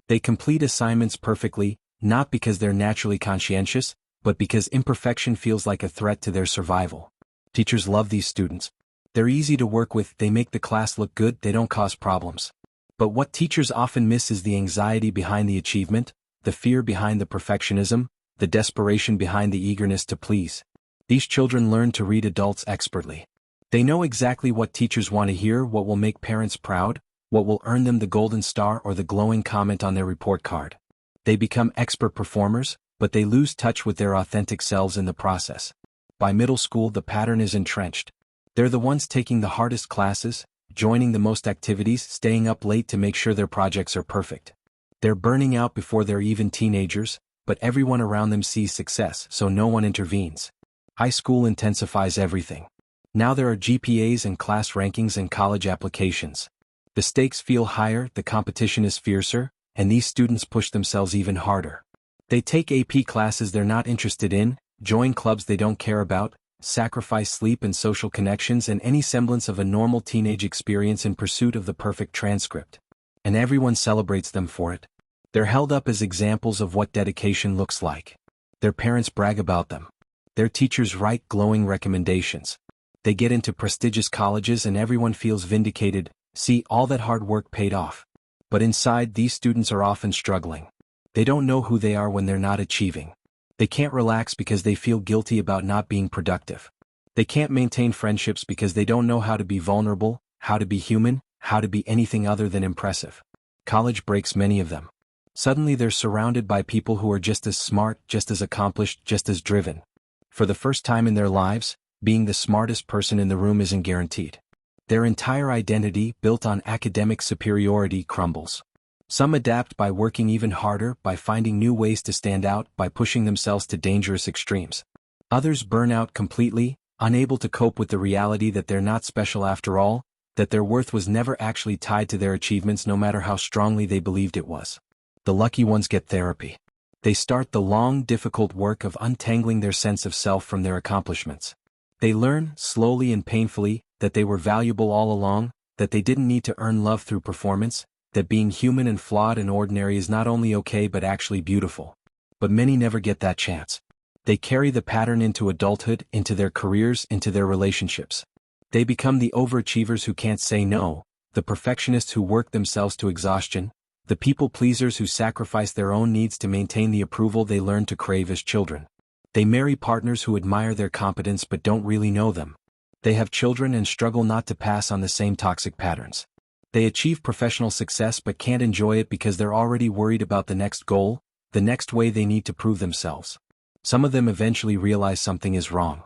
They complete assignments perfectly, not because they're naturally conscientious, but because imperfection feels like a threat to their survival. Teachers love these students. They're easy to work with, they make the class look good, they don't cause problems. But what teachers often miss is the anxiety behind the achievement, the fear behind the perfectionism, the desperation behind the eagerness to please. These children learn to read adults expertly. They know exactly what teachers want to hear, what will make parents proud, what will earn them the golden star or the glowing comment on their report card. They become expert performers, but they lose touch with their authentic selves in the process. By middle school, the pattern is entrenched. They're the ones taking the hardest classes, joining the most activities, staying up late to make sure their projects are perfect. They're burning out before they're even teenagers, but everyone around them sees success, so no one intervenes. High school intensifies everything. Now there are GPAs and class rankings and college applications. The stakes feel higher, the competition is fiercer, and these students push themselves even harder. They take AP classes they're not interested in, join clubs they don't care about, sacrifice sleep and social connections and any semblance of a normal teenage experience in pursuit of the perfect transcript. And everyone celebrates them for it. They're held up as examples of what dedication looks like. Their parents brag about them. Their teachers write glowing recommendations. They get into prestigious colleges and everyone feels vindicated, see, all that hard work paid off. But inside, these students are often struggling. They don't know who they are when they're not achieving. They can't relax because they feel guilty about not being productive. They can't maintain friendships because they don't know how to be vulnerable, how to be human, how to be anything other than impressive. College breaks many of them. Suddenly they're surrounded by people who are just as smart, just as accomplished, just as driven. For the first time in their lives, being the smartest person in the room isn't guaranteed. Their entire identity, built on academic superiority, crumbles. Some adapt by working even harder, by finding new ways to stand out, by pushing themselves to dangerous extremes. Others burn out completely, unable to cope with the reality that they're not special after all, that their worth was never actually tied to their achievements no matter how strongly they believed it was. The lucky ones get therapy. They start the long, difficult work of untangling their sense of self from their accomplishments. They learn, slowly and painfully, that they were valuable all along, that they didn't need to earn love through performance, that being human and flawed and ordinary is not only okay but actually beautiful. But many never get that chance. They carry the pattern into adulthood, into their careers, into their relationships. They become the overachievers who can't say no, the perfectionists who work themselves to exhaustion, the people-pleasers who sacrifice their own needs to maintain the approval they learned to crave as children. They marry partners who admire their competence but don't really know them. They have children and struggle not to pass on the same toxic patterns. They achieve professional success but can't enjoy it because they're already worried about the next goal, the next way they need to prove themselves. Some of them eventually realize something is wrong.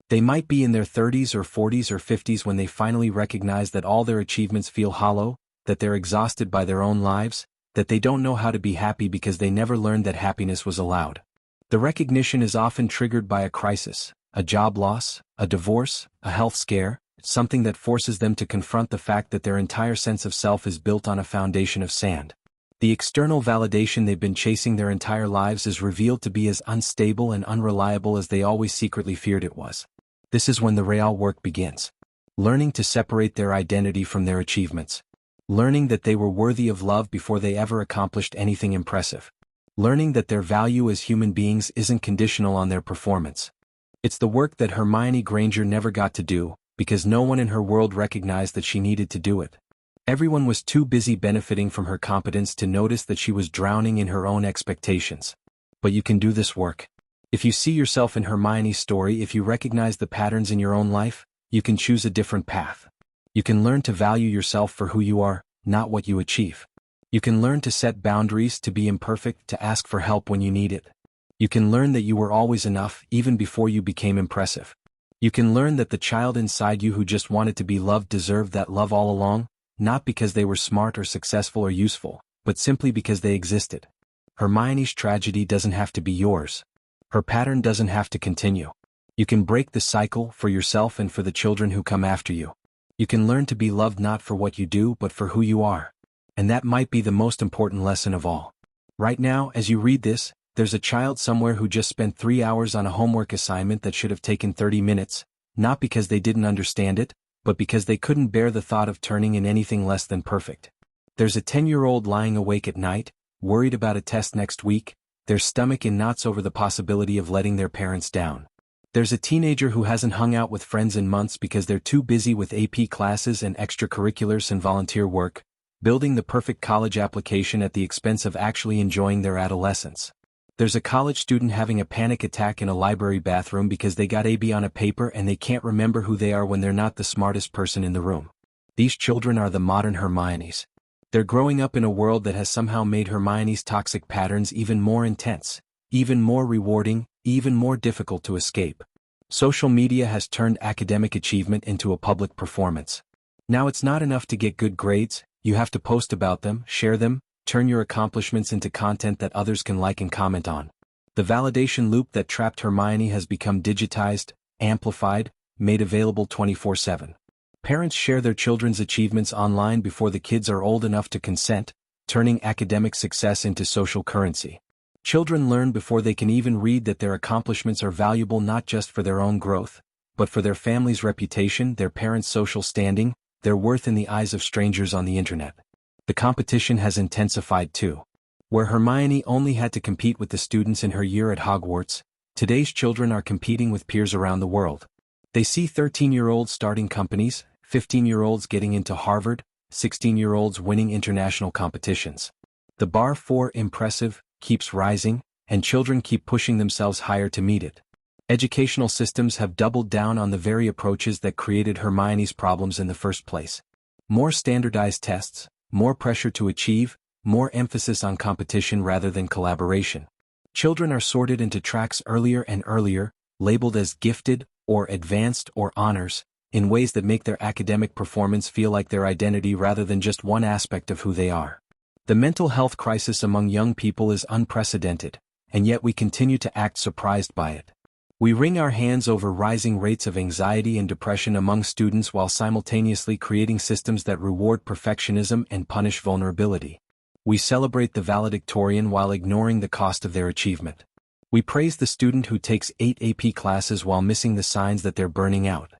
They might be in their 30s or 40s or 50s when they finally recognize that all their achievements feel hollow, that they're exhausted by their own lives, that they don't know how to be happy because they never learned that happiness was allowed. The recognition is often triggered by a crisis, a job loss, a divorce, a health scare, something that forces them to confront the fact that their entire sense of self is built on a foundation of sand. The external validation they've been chasing their entire lives is revealed to be as unstable and unreliable as they always secretly feared it was. This is when the real work begins. Learning to separate their identity from their achievements. Learning that they were worthy of love before they ever accomplished anything impressive. Learning that their value as human beings isn't conditional on their performance. It's the work that Hermione Granger never got to do, because no one in her world recognized that she needed to do it. Everyone was too busy benefiting from her competence to notice that she was drowning in her own expectations. But you can do this work. If you see yourself in Hermione's story, if you recognize the patterns in your own life, you can choose a different path. You can learn to value yourself for who you are, not what you achieve. You can learn to set boundaries, to be imperfect, to ask for help when you need it. You can learn that you were always enough, even before you became impressive. You can learn that the child inside you who just wanted to be loved deserved that love all along, not because they were smart or successful or useful, but simply because they existed. Hermione's tragedy doesn't have to be yours. Her pattern doesn't have to continue. You can break the cycle for yourself and for the children who come after you. You can learn to be loved not for what you do but for who you are. And that might be the most important lesson of all. Right now, as you read this, there's a child somewhere who just spent 3 hours on a homework assignment that should have taken 30 minutes, not because they didn't understand it, but because they couldn't bear the thought of turning in anything less than perfect. There's a 10-year-old lying awake at night, worried about a test next week, their stomach in knots over the possibility of letting their parents down. There's a teenager who hasn't hung out with friends in months because they're too busy with AP classes and extracurriculars and volunteer work, building the perfect college application at the expense of actually enjoying their adolescence. There's a college student having a panic attack in a library bathroom because they got AB on a paper and they can't remember who they are when they're not the smartest person in the room. These children are the modern Hermiones. They're growing up in a world that has somehow made Hermione's toxic patterns even more intense, even more rewarding, even more difficult to escape. Social media has turned academic achievement into a public performance. Now it's not enough to get good grades, you have to post about them, share them, turn your accomplishments into content that others can like and comment on. The validation loop that trapped Hermione has become digitized, amplified, made available 24/7. Parents share their children's achievements online before the kids are old enough to consent, turning academic success into social currency. Children learn before they can even read that their accomplishments are valuable not just for their own growth, but for their family's reputation, their parents' social standing, their worth in the eyes of strangers on the internet. The competition has intensified too. Where Hermione only had to compete with the students in her year at Hogwarts, today's children are competing with peers around the world. They see 13-year-olds starting companies, 15-year-olds getting into Harvard, 16-year-olds winning international competitions. The bar for impressive keeps rising, and children keep pushing themselves higher to meet it. Educational systems have doubled down on the very approaches that created Hermione's problems in the first place. More standardized tests, more pressure to achieve, more emphasis on competition rather than collaboration. Children are sorted into tracks earlier and earlier, labeled as gifted, or advanced, or honors, in ways that make their academic performance feel like their identity rather than just one aspect of who they are. The mental health crisis among young people is unprecedented, and yet we continue to act surprised by it. We wring our hands over rising rates of anxiety and depression among students while simultaneously creating systems that reward perfectionism and punish vulnerability. We celebrate the valedictorian while ignoring the cost of their achievement. We praise the student who takes 8 AP classes while missing the signs that they're burning out.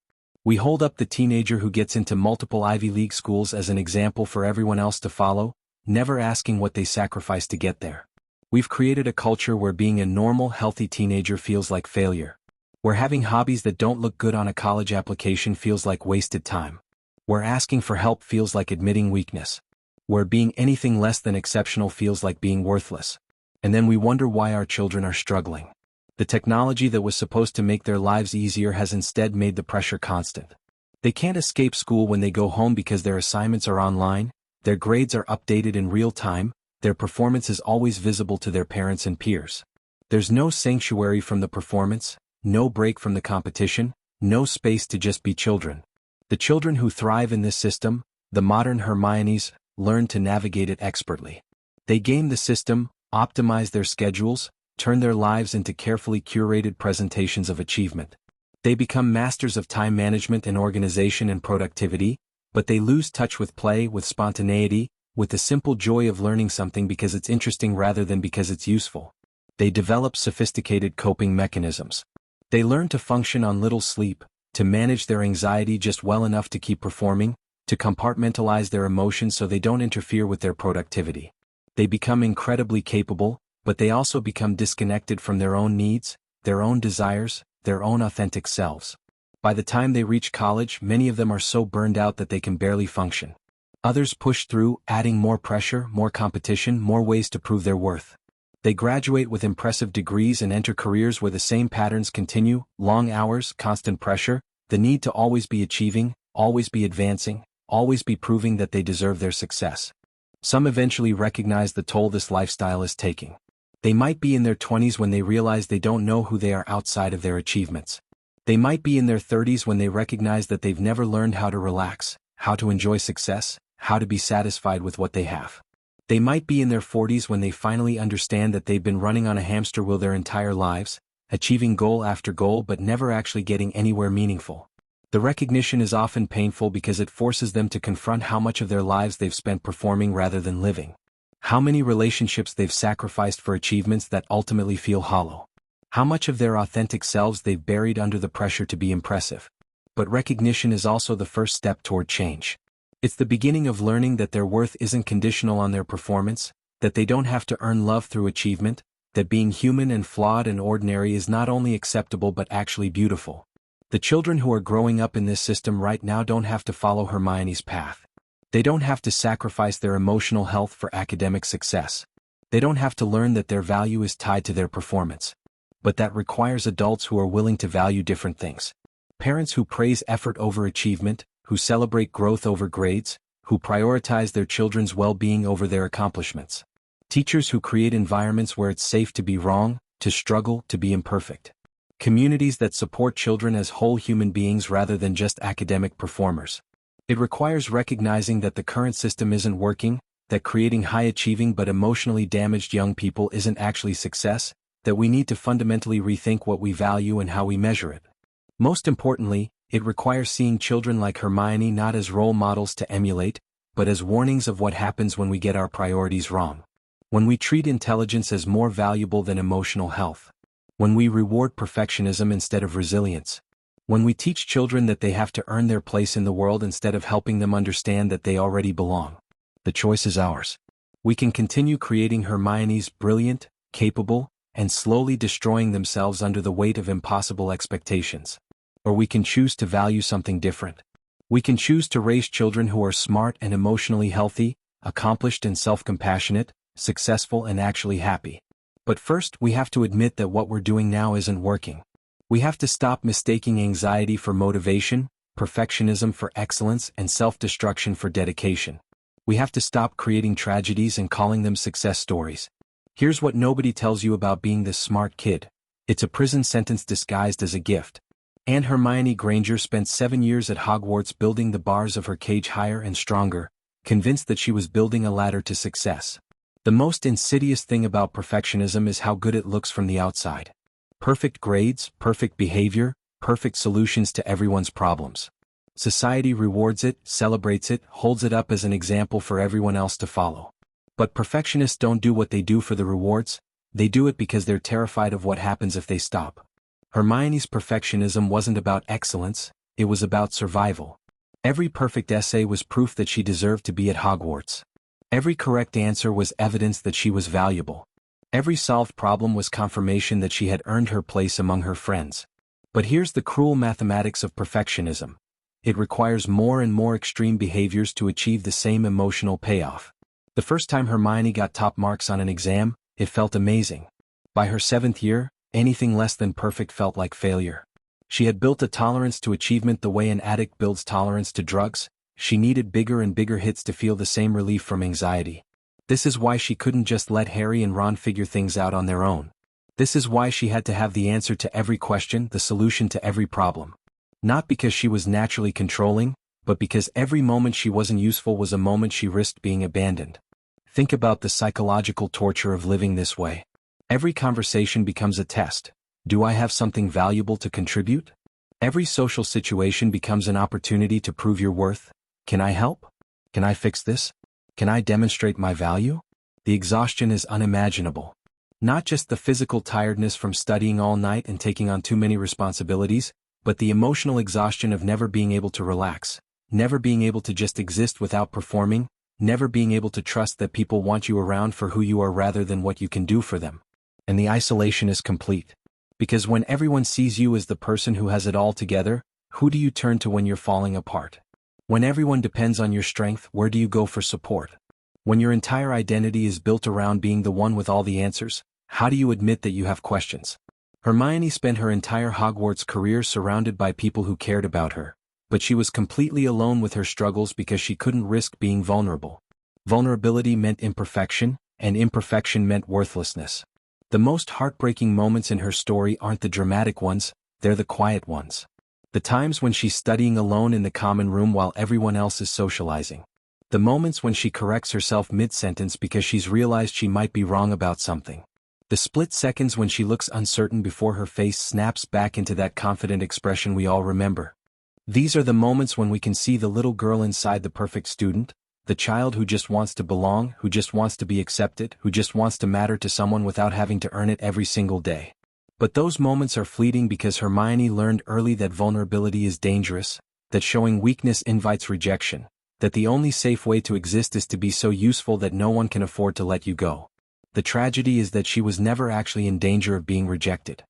We hold up the teenager who gets into multiple Ivy League schools as an example for everyone else to follow, never asking what they sacrificed to get there. We've created a culture where being a normal, healthy teenager feels like failure. Where having hobbies that don't look good on a college application feels like wasted time. Where asking for help feels like admitting weakness. Where being anything less than exceptional feels like being worthless. And then we wonder why our children are struggling. The technology that was supposed to make their lives easier has instead made the pressure constant. They can't escape school when they go home because their assignments are online, their grades are updated in real time, their performance is always visible to their parents and peers. There's no sanctuary from the performance, no break from the competition, no space to just be children. The children who thrive in this system, the modern Hermiones, learn to navigate it expertly. They game the system, optimize their schedules, turn their lives into carefully curated presentations of achievement. They become masters of time management and organization and productivity, but they lose touch with play, with spontaneity, with the simple joy of learning something because it's interesting rather than because it's useful. They develop sophisticated coping mechanisms. They learn to function on little sleep, to manage their anxiety just well enough to keep performing, to compartmentalize their emotions so they don't interfere with their productivity. They become incredibly capable, but they also become disconnected from their own needs, their own desires, their own authentic selves. By the time they reach college, many of them are so burned out that they can barely function. Others push through, adding more pressure, more competition, more ways to prove their worth. They graduate with impressive degrees and enter careers where the same patterns continue: long hours, constant pressure, the need to always be achieving, always be advancing, always be proving that they deserve their success. Some eventually recognize the toll this lifestyle is taking. They might be in their 20s when they realize they don't know who they are outside of their achievements. They might be in their 30s when they recognize that they've never learned how to relax, how to enjoy success, how to be satisfied with what they have. They might be in their 40s when they finally understand that they've been running on a hamster wheel their entire lives, achieving goal after goal but never actually getting anywhere meaningful. The recognition is often painful because it forces them to confront how much of their lives they've spent performing rather than living. How many relationships they've sacrificed for achievements that ultimately feel hollow. How much of their authentic selves they've buried under the pressure to be impressive. But recognition is also the first step toward change. It's the beginning of learning that their worth isn't conditional on their performance, that they don't have to earn love through achievement, that being human and flawed and ordinary is not only acceptable but actually beautiful. The children who are growing up in this system right now don't have to follow Hermione's path. They don't have to sacrifice their emotional health for academic success. They don't have to learn that their value is tied to their performance. But that requires adults who are willing to value different things. Parents who praise effort over achievement, who celebrate growth over grades, who prioritize their children's well-being over their accomplishments. Teachers who create environments where it's safe to be wrong, to struggle, to be imperfect. Communities that support children as whole human beings rather than just academic performers. It requires recognizing that the current system isn't working, that creating high-achieving but emotionally damaged young people isn't actually success, that we need to fundamentally rethink what we value and how we measure it. Most importantly, it requires seeing children like Hermione not as role models to emulate, but as warnings of what happens when we get our priorities wrong. When we treat intelligence as more valuable than emotional health. When we reward perfectionism instead of resilience. When we teach children that they have to earn their place in the world instead of helping them understand that they already belong. The choice is ours. We can continue creating Hermione's brilliant, capable, and slowly destroying themselves under the weight of impossible expectations. Or we can choose to value something different. We can choose to raise children who are smart and emotionally healthy, accomplished and self-compassionate, successful and actually happy. But first we have to admit that what we're doing now isn't working. We have to stop mistaking anxiety for motivation, perfectionism for excellence and self-destruction for dedication. We have to stop creating tragedies and calling them success stories. Here's what nobody tells you about being this smart kid. It's a prison sentence disguised as a gift. And Hermione Granger spent 7 years at Hogwarts building the bars of her cage higher and stronger, convinced that she was building a ladder to success. The most insidious thing about perfectionism is how good it looks from the outside. Perfect grades, perfect behavior, perfect solutions to everyone's problems. Society rewards it, celebrates it, holds it up as an example for everyone else to follow. But perfectionists don't do what they do for the rewards, they do it because they're terrified of what happens if they stop. Hermione's perfectionism wasn't about excellence, it was about survival. Every perfect essay was proof that she deserved to be at Hogwarts. Every correct answer was evidence that she was valuable. Every solved problem was confirmation that she had earned her place among her friends. But here's the cruel mathematics of perfectionism. It requires more and more extreme behaviors to achieve the same emotional payoff. The first time Hermione got top marks on an exam, it felt amazing. By her 7th year, anything less than perfect felt like failure. She had built a tolerance to achievement the way an addict builds tolerance to drugs. She needed bigger and bigger hits to feel the same relief from anxiety. This is why she couldn't just let Harry and Ron figure things out on their own. This is why she had to have the answer to every question, the solution to every problem. Not because she was naturally controlling, but because every moment she wasn't useful was a moment she risked being abandoned. Think about the psychological torture of living this way. Every conversation becomes a test. Do I have something valuable to contribute? Every social situation becomes an opportunity to prove your worth. Can I help? Can I fix this? Can I demonstrate my value? The exhaustion is unimaginable. Not just the physical tiredness from studying all night and taking on too many responsibilities, but the emotional exhaustion of never being able to relax, never being able to just exist without performing, never being able to trust that people want you around for who you are rather than what you can do for them. And the isolation is complete. Because when everyone sees you as the person who has it all together, who do you turn to when you're falling apart? When everyone depends on your strength, where do you go for support? When your entire identity is built around being the one with all the answers, how do you admit that you have questions? Hermione spent her entire Hogwarts career surrounded by people who cared about her, but she was completely alone with her struggles because she couldn't risk being vulnerable. Vulnerability meant imperfection, and imperfection meant worthlessness. The most heartbreaking moments in her story aren't the dramatic ones, they're the quiet ones. The times when she's studying alone in the common room while everyone else is socializing. The moments when she corrects herself mid-sentence because she's realized she might be wrong about something. The split seconds when she looks uncertain before her face snaps back into that confident expression we all remember. These are the moments when we can see the little girl inside the perfect student, the child who just wants to belong, who just wants to be accepted, who just wants to matter to someone without having to earn it every single day. But those moments are fleeting because Hermione learned early that vulnerability is dangerous, that showing weakness invites rejection, that the only safe way to exist is to be so useful that no one can afford to let you go. The tragedy is that she was never actually in danger of being rejected.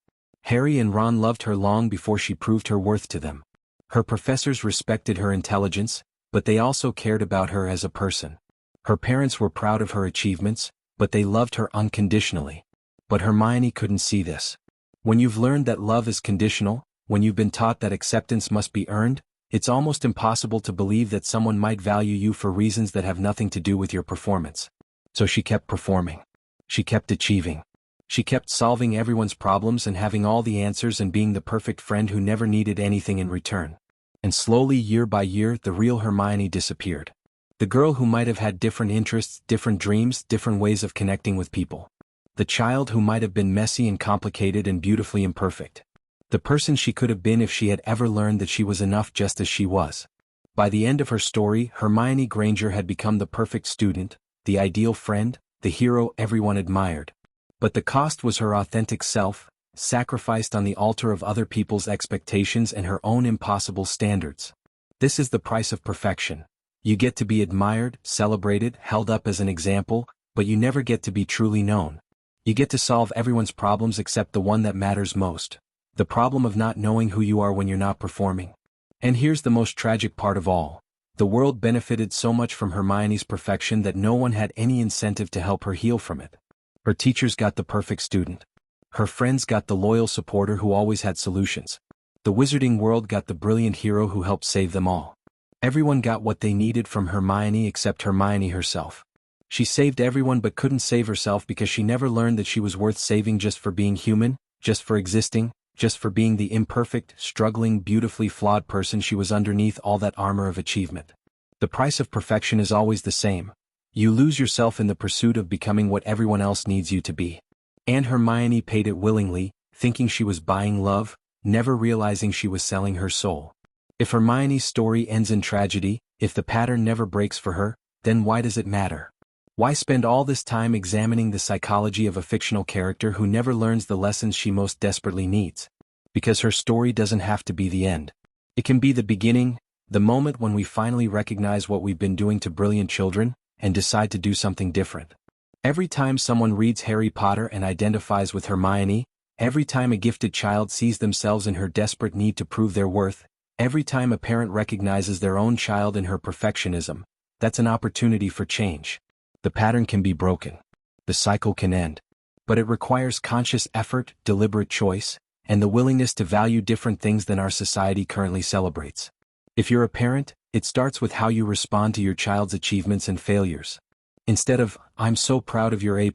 Harry and Ron loved her long before she proved her worth to them. Her professors respected her intelligence, but they also cared about her as a person. Her parents were proud of her achievements, but they loved her unconditionally. But Hermione couldn't see this. When you've learned that love is conditional, when you've been taught that acceptance must be earned, it's almost impossible to believe that someone might value you for reasons that have nothing to do with your performance. So she kept performing. She kept achieving. She kept solving everyone's problems and having all the answers and being the perfect friend who never needed anything in return. And slowly, year by year, the real Hermione disappeared. The girl who might have had different interests, different dreams, different ways of connecting with people. The child who might have been messy and complicated and beautifully imperfect. The person she could have been if she had ever learned that she was enough just as she was. By the end of her story, Hermione Granger had become the perfect student, the ideal friend, the hero everyone admired. But the cost was her authentic self, sacrificed on the altar of other people's expectations and her own impossible standards. This is the price of perfection. You get to be admired, celebrated, held up as an example, but you never get to be truly known. You get to solve everyone's problems except the one that matters most. The problem of not knowing who you are when you're not performing. And here's the most tragic part of all. The world benefited so much from Hermione's perfection that no one had any incentive to help her heal from it. Her teachers got the perfect student. Her friends got the loyal supporter who always had solutions. The wizarding world got the brilliant hero who helped save them all. Everyone got what they needed from Hermione except Hermione herself. She saved everyone but couldn't save herself because she never learned that she was worth saving just for being human, just for existing, just for being the imperfect, struggling, beautifully flawed person she was underneath all that armor of achievement. The price of perfection is always the same. You lose yourself in the pursuit of becoming what everyone else needs you to be. And Hermione paid it willingly, thinking she was buying love, never realizing she was selling her soul. If Hermione's story ends in tragedy, if the pattern never breaks for her, then why does it matter? Why spend all this time examining the psychology of a fictional character who never learns the lessons she most desperately needs? Because her story doesn't have to be the end. It can be the beginning, the moment when we finally recognize what we've been doing to brilliant children, and decide to do something different. Every time someone reads Harry Potter and identifies with Hermione, every time a gifted child sees themselves in her desperate need to prove their worth, every time a parent recognizes their own child in her perfectionism, that's an opportunity for change. The pattern can be broken. The cycle can end. But it requires conscious effort, deliberate choice, and the willingness to value different things than our society currently celebrates. If you're a parent, it starts with how you respond to your child's achievements and failures. Instead of, "I'm so proud of your A+,"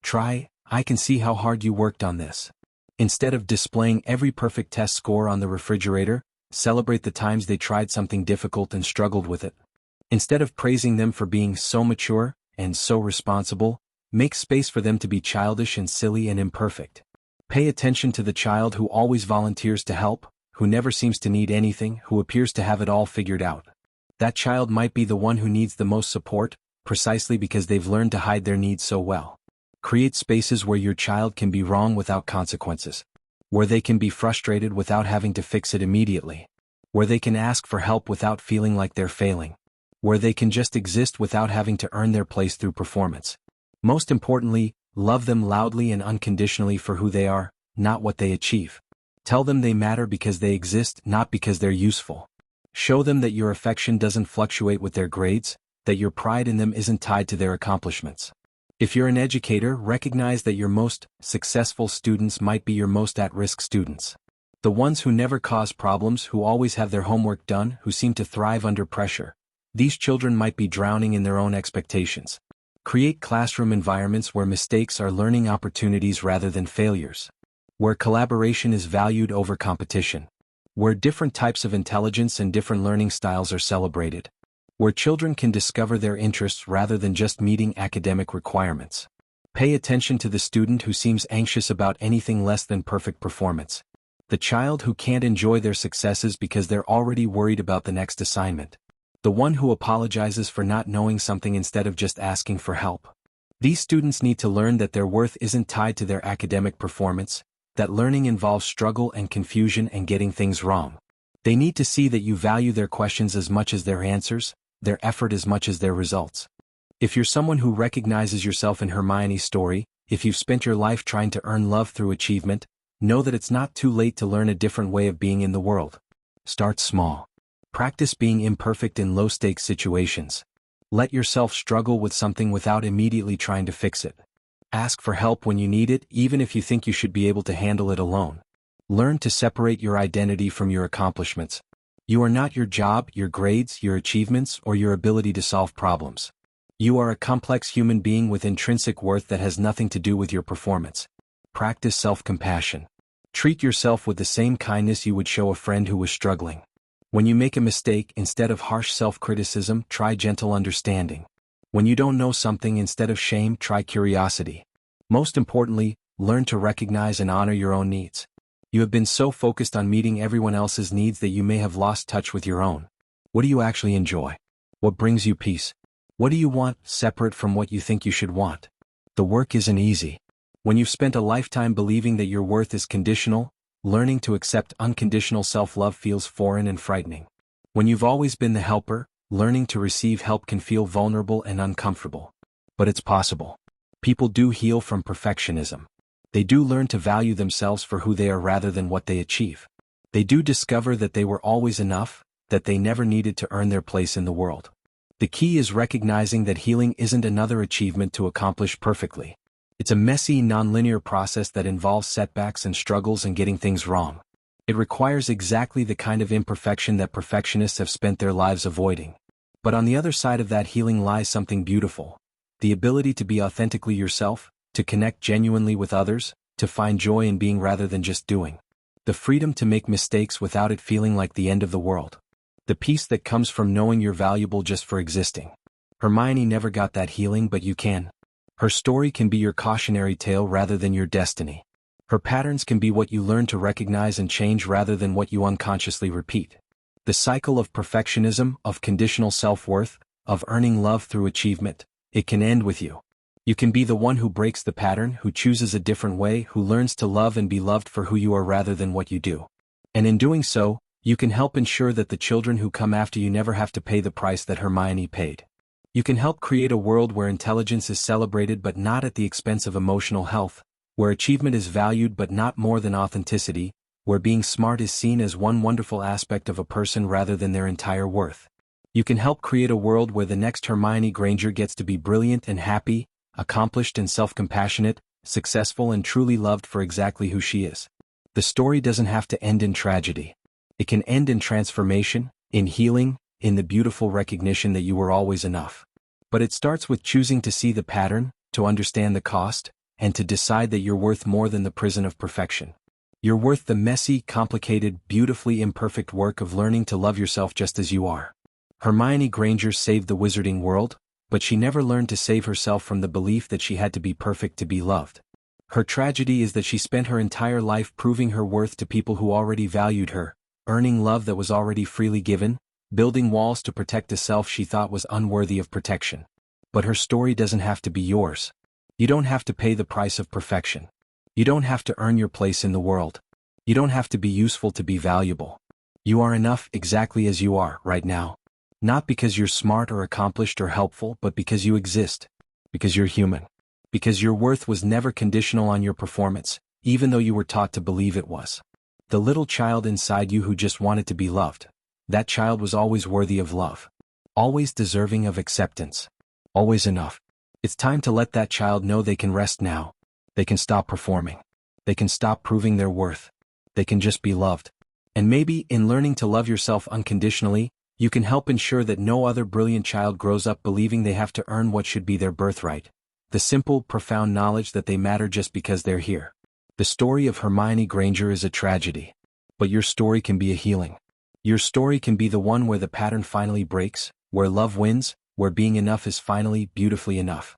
try, "I can see how hard you worked on this." Instead of displaying every perfect test score on the refrigerator, celebrate the times they tried something difficult and struggled with it. Instead of praising them for being so mature and so responsible, make space for them to be childish and silly and imperfect. Pay attention to the child who always volunteers to help, who never seems to need anything, who appears to have it all figured out. That child might be the one who needs the most support, precisely because they've learned to hide their needs so well. Create spaces where your child can be wrong without consequences. Where they can be frustrated without having to fix it immediately. Where they can ask for help without feeling like they're failing. Where they can just exist without having to earn their place through performance. Most importantly, love them loudly and unconditionally for who they are, not what they achieve. Tell them they matter because they exist, not because they're useful. Show them that your affection doesn't fluctuate with their grades, that your pride in them isn't tied to their accomplishments. If you're an educator, recognize that your most successful students might be your most at-risk students. The ones who never cause problems, who always have their homework done, who seem to thrive under pressure. These children might be drowning in their own expectations. Create classroom environments where mistakes are learning opportunities rather than failures. Where collaboration is valued over competition. Where different types of intelligence and different learning styles are celebrated. Where children can discover their interests rather than just meeting academic requirements. Pay attention to the student who seems anxious about anything less than perfect performance. The child who can't enjoy their successes because they're already worried about the next assignment. The one who apologizes for not knowing something instead of just asking for help. These students need to learn that their worth isn't tied to their academic performance, that learning involves struggle and confusion and getting things wrong. They need to see that you value their questions as much as their answers, their effort as much as their results. If you're someone who recognizes yourself in Hermione's story, if you've spent your life trying to earn love through achievement, know that it's not too late to learn a different way of being in the world. Start small. Practice being imperfect in low-stakes situations. Let yourself struggle with something without immediately trying to fix it. Ask for help when you need it, even if you think you should be able to handle it alone. Learn to separate your identity from your accomplishments. You are not your job, your grades, your achievements, or your ability to solve problems. You are a complex human being with intrinsic worth that has nothing to do with your performance. Practice self-compassion. Treat yourself with the same kindness you would show a friend who was struggling. When you make a mistake, instead of harsh self-criticism, try gentle understanding. When you don't know something, instead of shame, try curiosity. Most importantly, learn to recognize and honor your own needs. You have been so focused on meeting everyone else's needs that you may have lost touch with your own. What do you actually enjoy? What brings you peace? What do you want, separate from what you think you should want? The work isn't easy. When you've spent a lifetime believing that your worth is conditional, learning to accept unconditional self-love feels foreign and frightening. When you've always been the helper, learning to receive help can feel vulnerable and uncomfortable. But it's possible. People do heal from perfectionism. They do learn to value themselves for who they are rather than what they achieve. They do discover that they were always enough, that they never needed to earn their place in the world. The key is recognizing that healing isn't another achievement to accomplish perfectly. It's a messy, non-linear process that involves setbacks and struggles and getting things wrong. It requires exactly the kind of imperfection that perfectionists have spent their lives avoiding. But on the other side of that healing lies something beautiful. The ability to be authentically yourself, to connect genuinely with others, to find joy in being rather than just doing. The freedom to make mistakes without it feeling like the end of the world. The peace that comes from knowing you're valuable just for existing. Hermione never got that healing, but you can. Her story can be your cautionary tale rather than your destiny. Her patterns can be what you learn to recognize and change rather than what you unconsciously repeat. The cycle of perfectionism, of conditional self-worth, of earning love through achievement, it can end with you. You can be the one who breaks the pattern, who chooses a different way, who learns to love and be loved for who you are rather than what you do. And in doing so, you can help ensure that the children who come after you never have to pay the price that Hermione paid. You can help create a world where intelligence is celebrated but not at the expense of emotional health, where achievement is valued but not more than authenticity, where being smart is seen as one wonderful aspect of a person rather than their entire worth. You can help create a world where the next Hermione Granger gets to be brilliant and happy, accomplished and self-compassionate, successful and truly loved for exactly who she is. The story doesn't have to end in tragedy. It can end in transformation, in healing, in the beautiful recognition that you were always enough. But it starts with choosing to see the pattern, to understand the cost, and to decide that you're worth more than the prison of perfection. You're worth the messy, complicated, beautifully imperfect work of learning to love yourself just as you are. Hermione Granger saved the wizarding world, but she never learned to save herself from the belief that she had to be perfect to be loved. Her tragedy is that she spent her entire life proving her worth to people who already valued her, earning love that was already freely given, building walls to protect a self she thought was unworthy of protection. But her story doesn't have to be yours. You don't have to pay the price of perfection. You don't have to earn your place in the world. You don't have to be useful to be valuable. You are enough exactly as you are right now. Not because you're smart or accomplished or helpful, but because you exist. Because you're human. Because your worth was never conditional on your performance, even though you were taught to believe it was. The little child inside you who just wanted to be loved. That child was always worthy of love. Always deserving of acceptance. Always enough. It's time to let that child know they can rest now. They can stop performing. They can stop proving their worth. They can just be loved. And maybe, in learning to love yourself unconditionally, you can help ensure that no other brilliant child grows up believing they have to earn what should be their birthright. The simple, profound knowledge that they matter just because they're here. The story of Hermione Granger is a tragedy. But your story can be a healing. Your story can be the one where the pattern finally breaks, where love wins, where being enough is finally beautifully enough.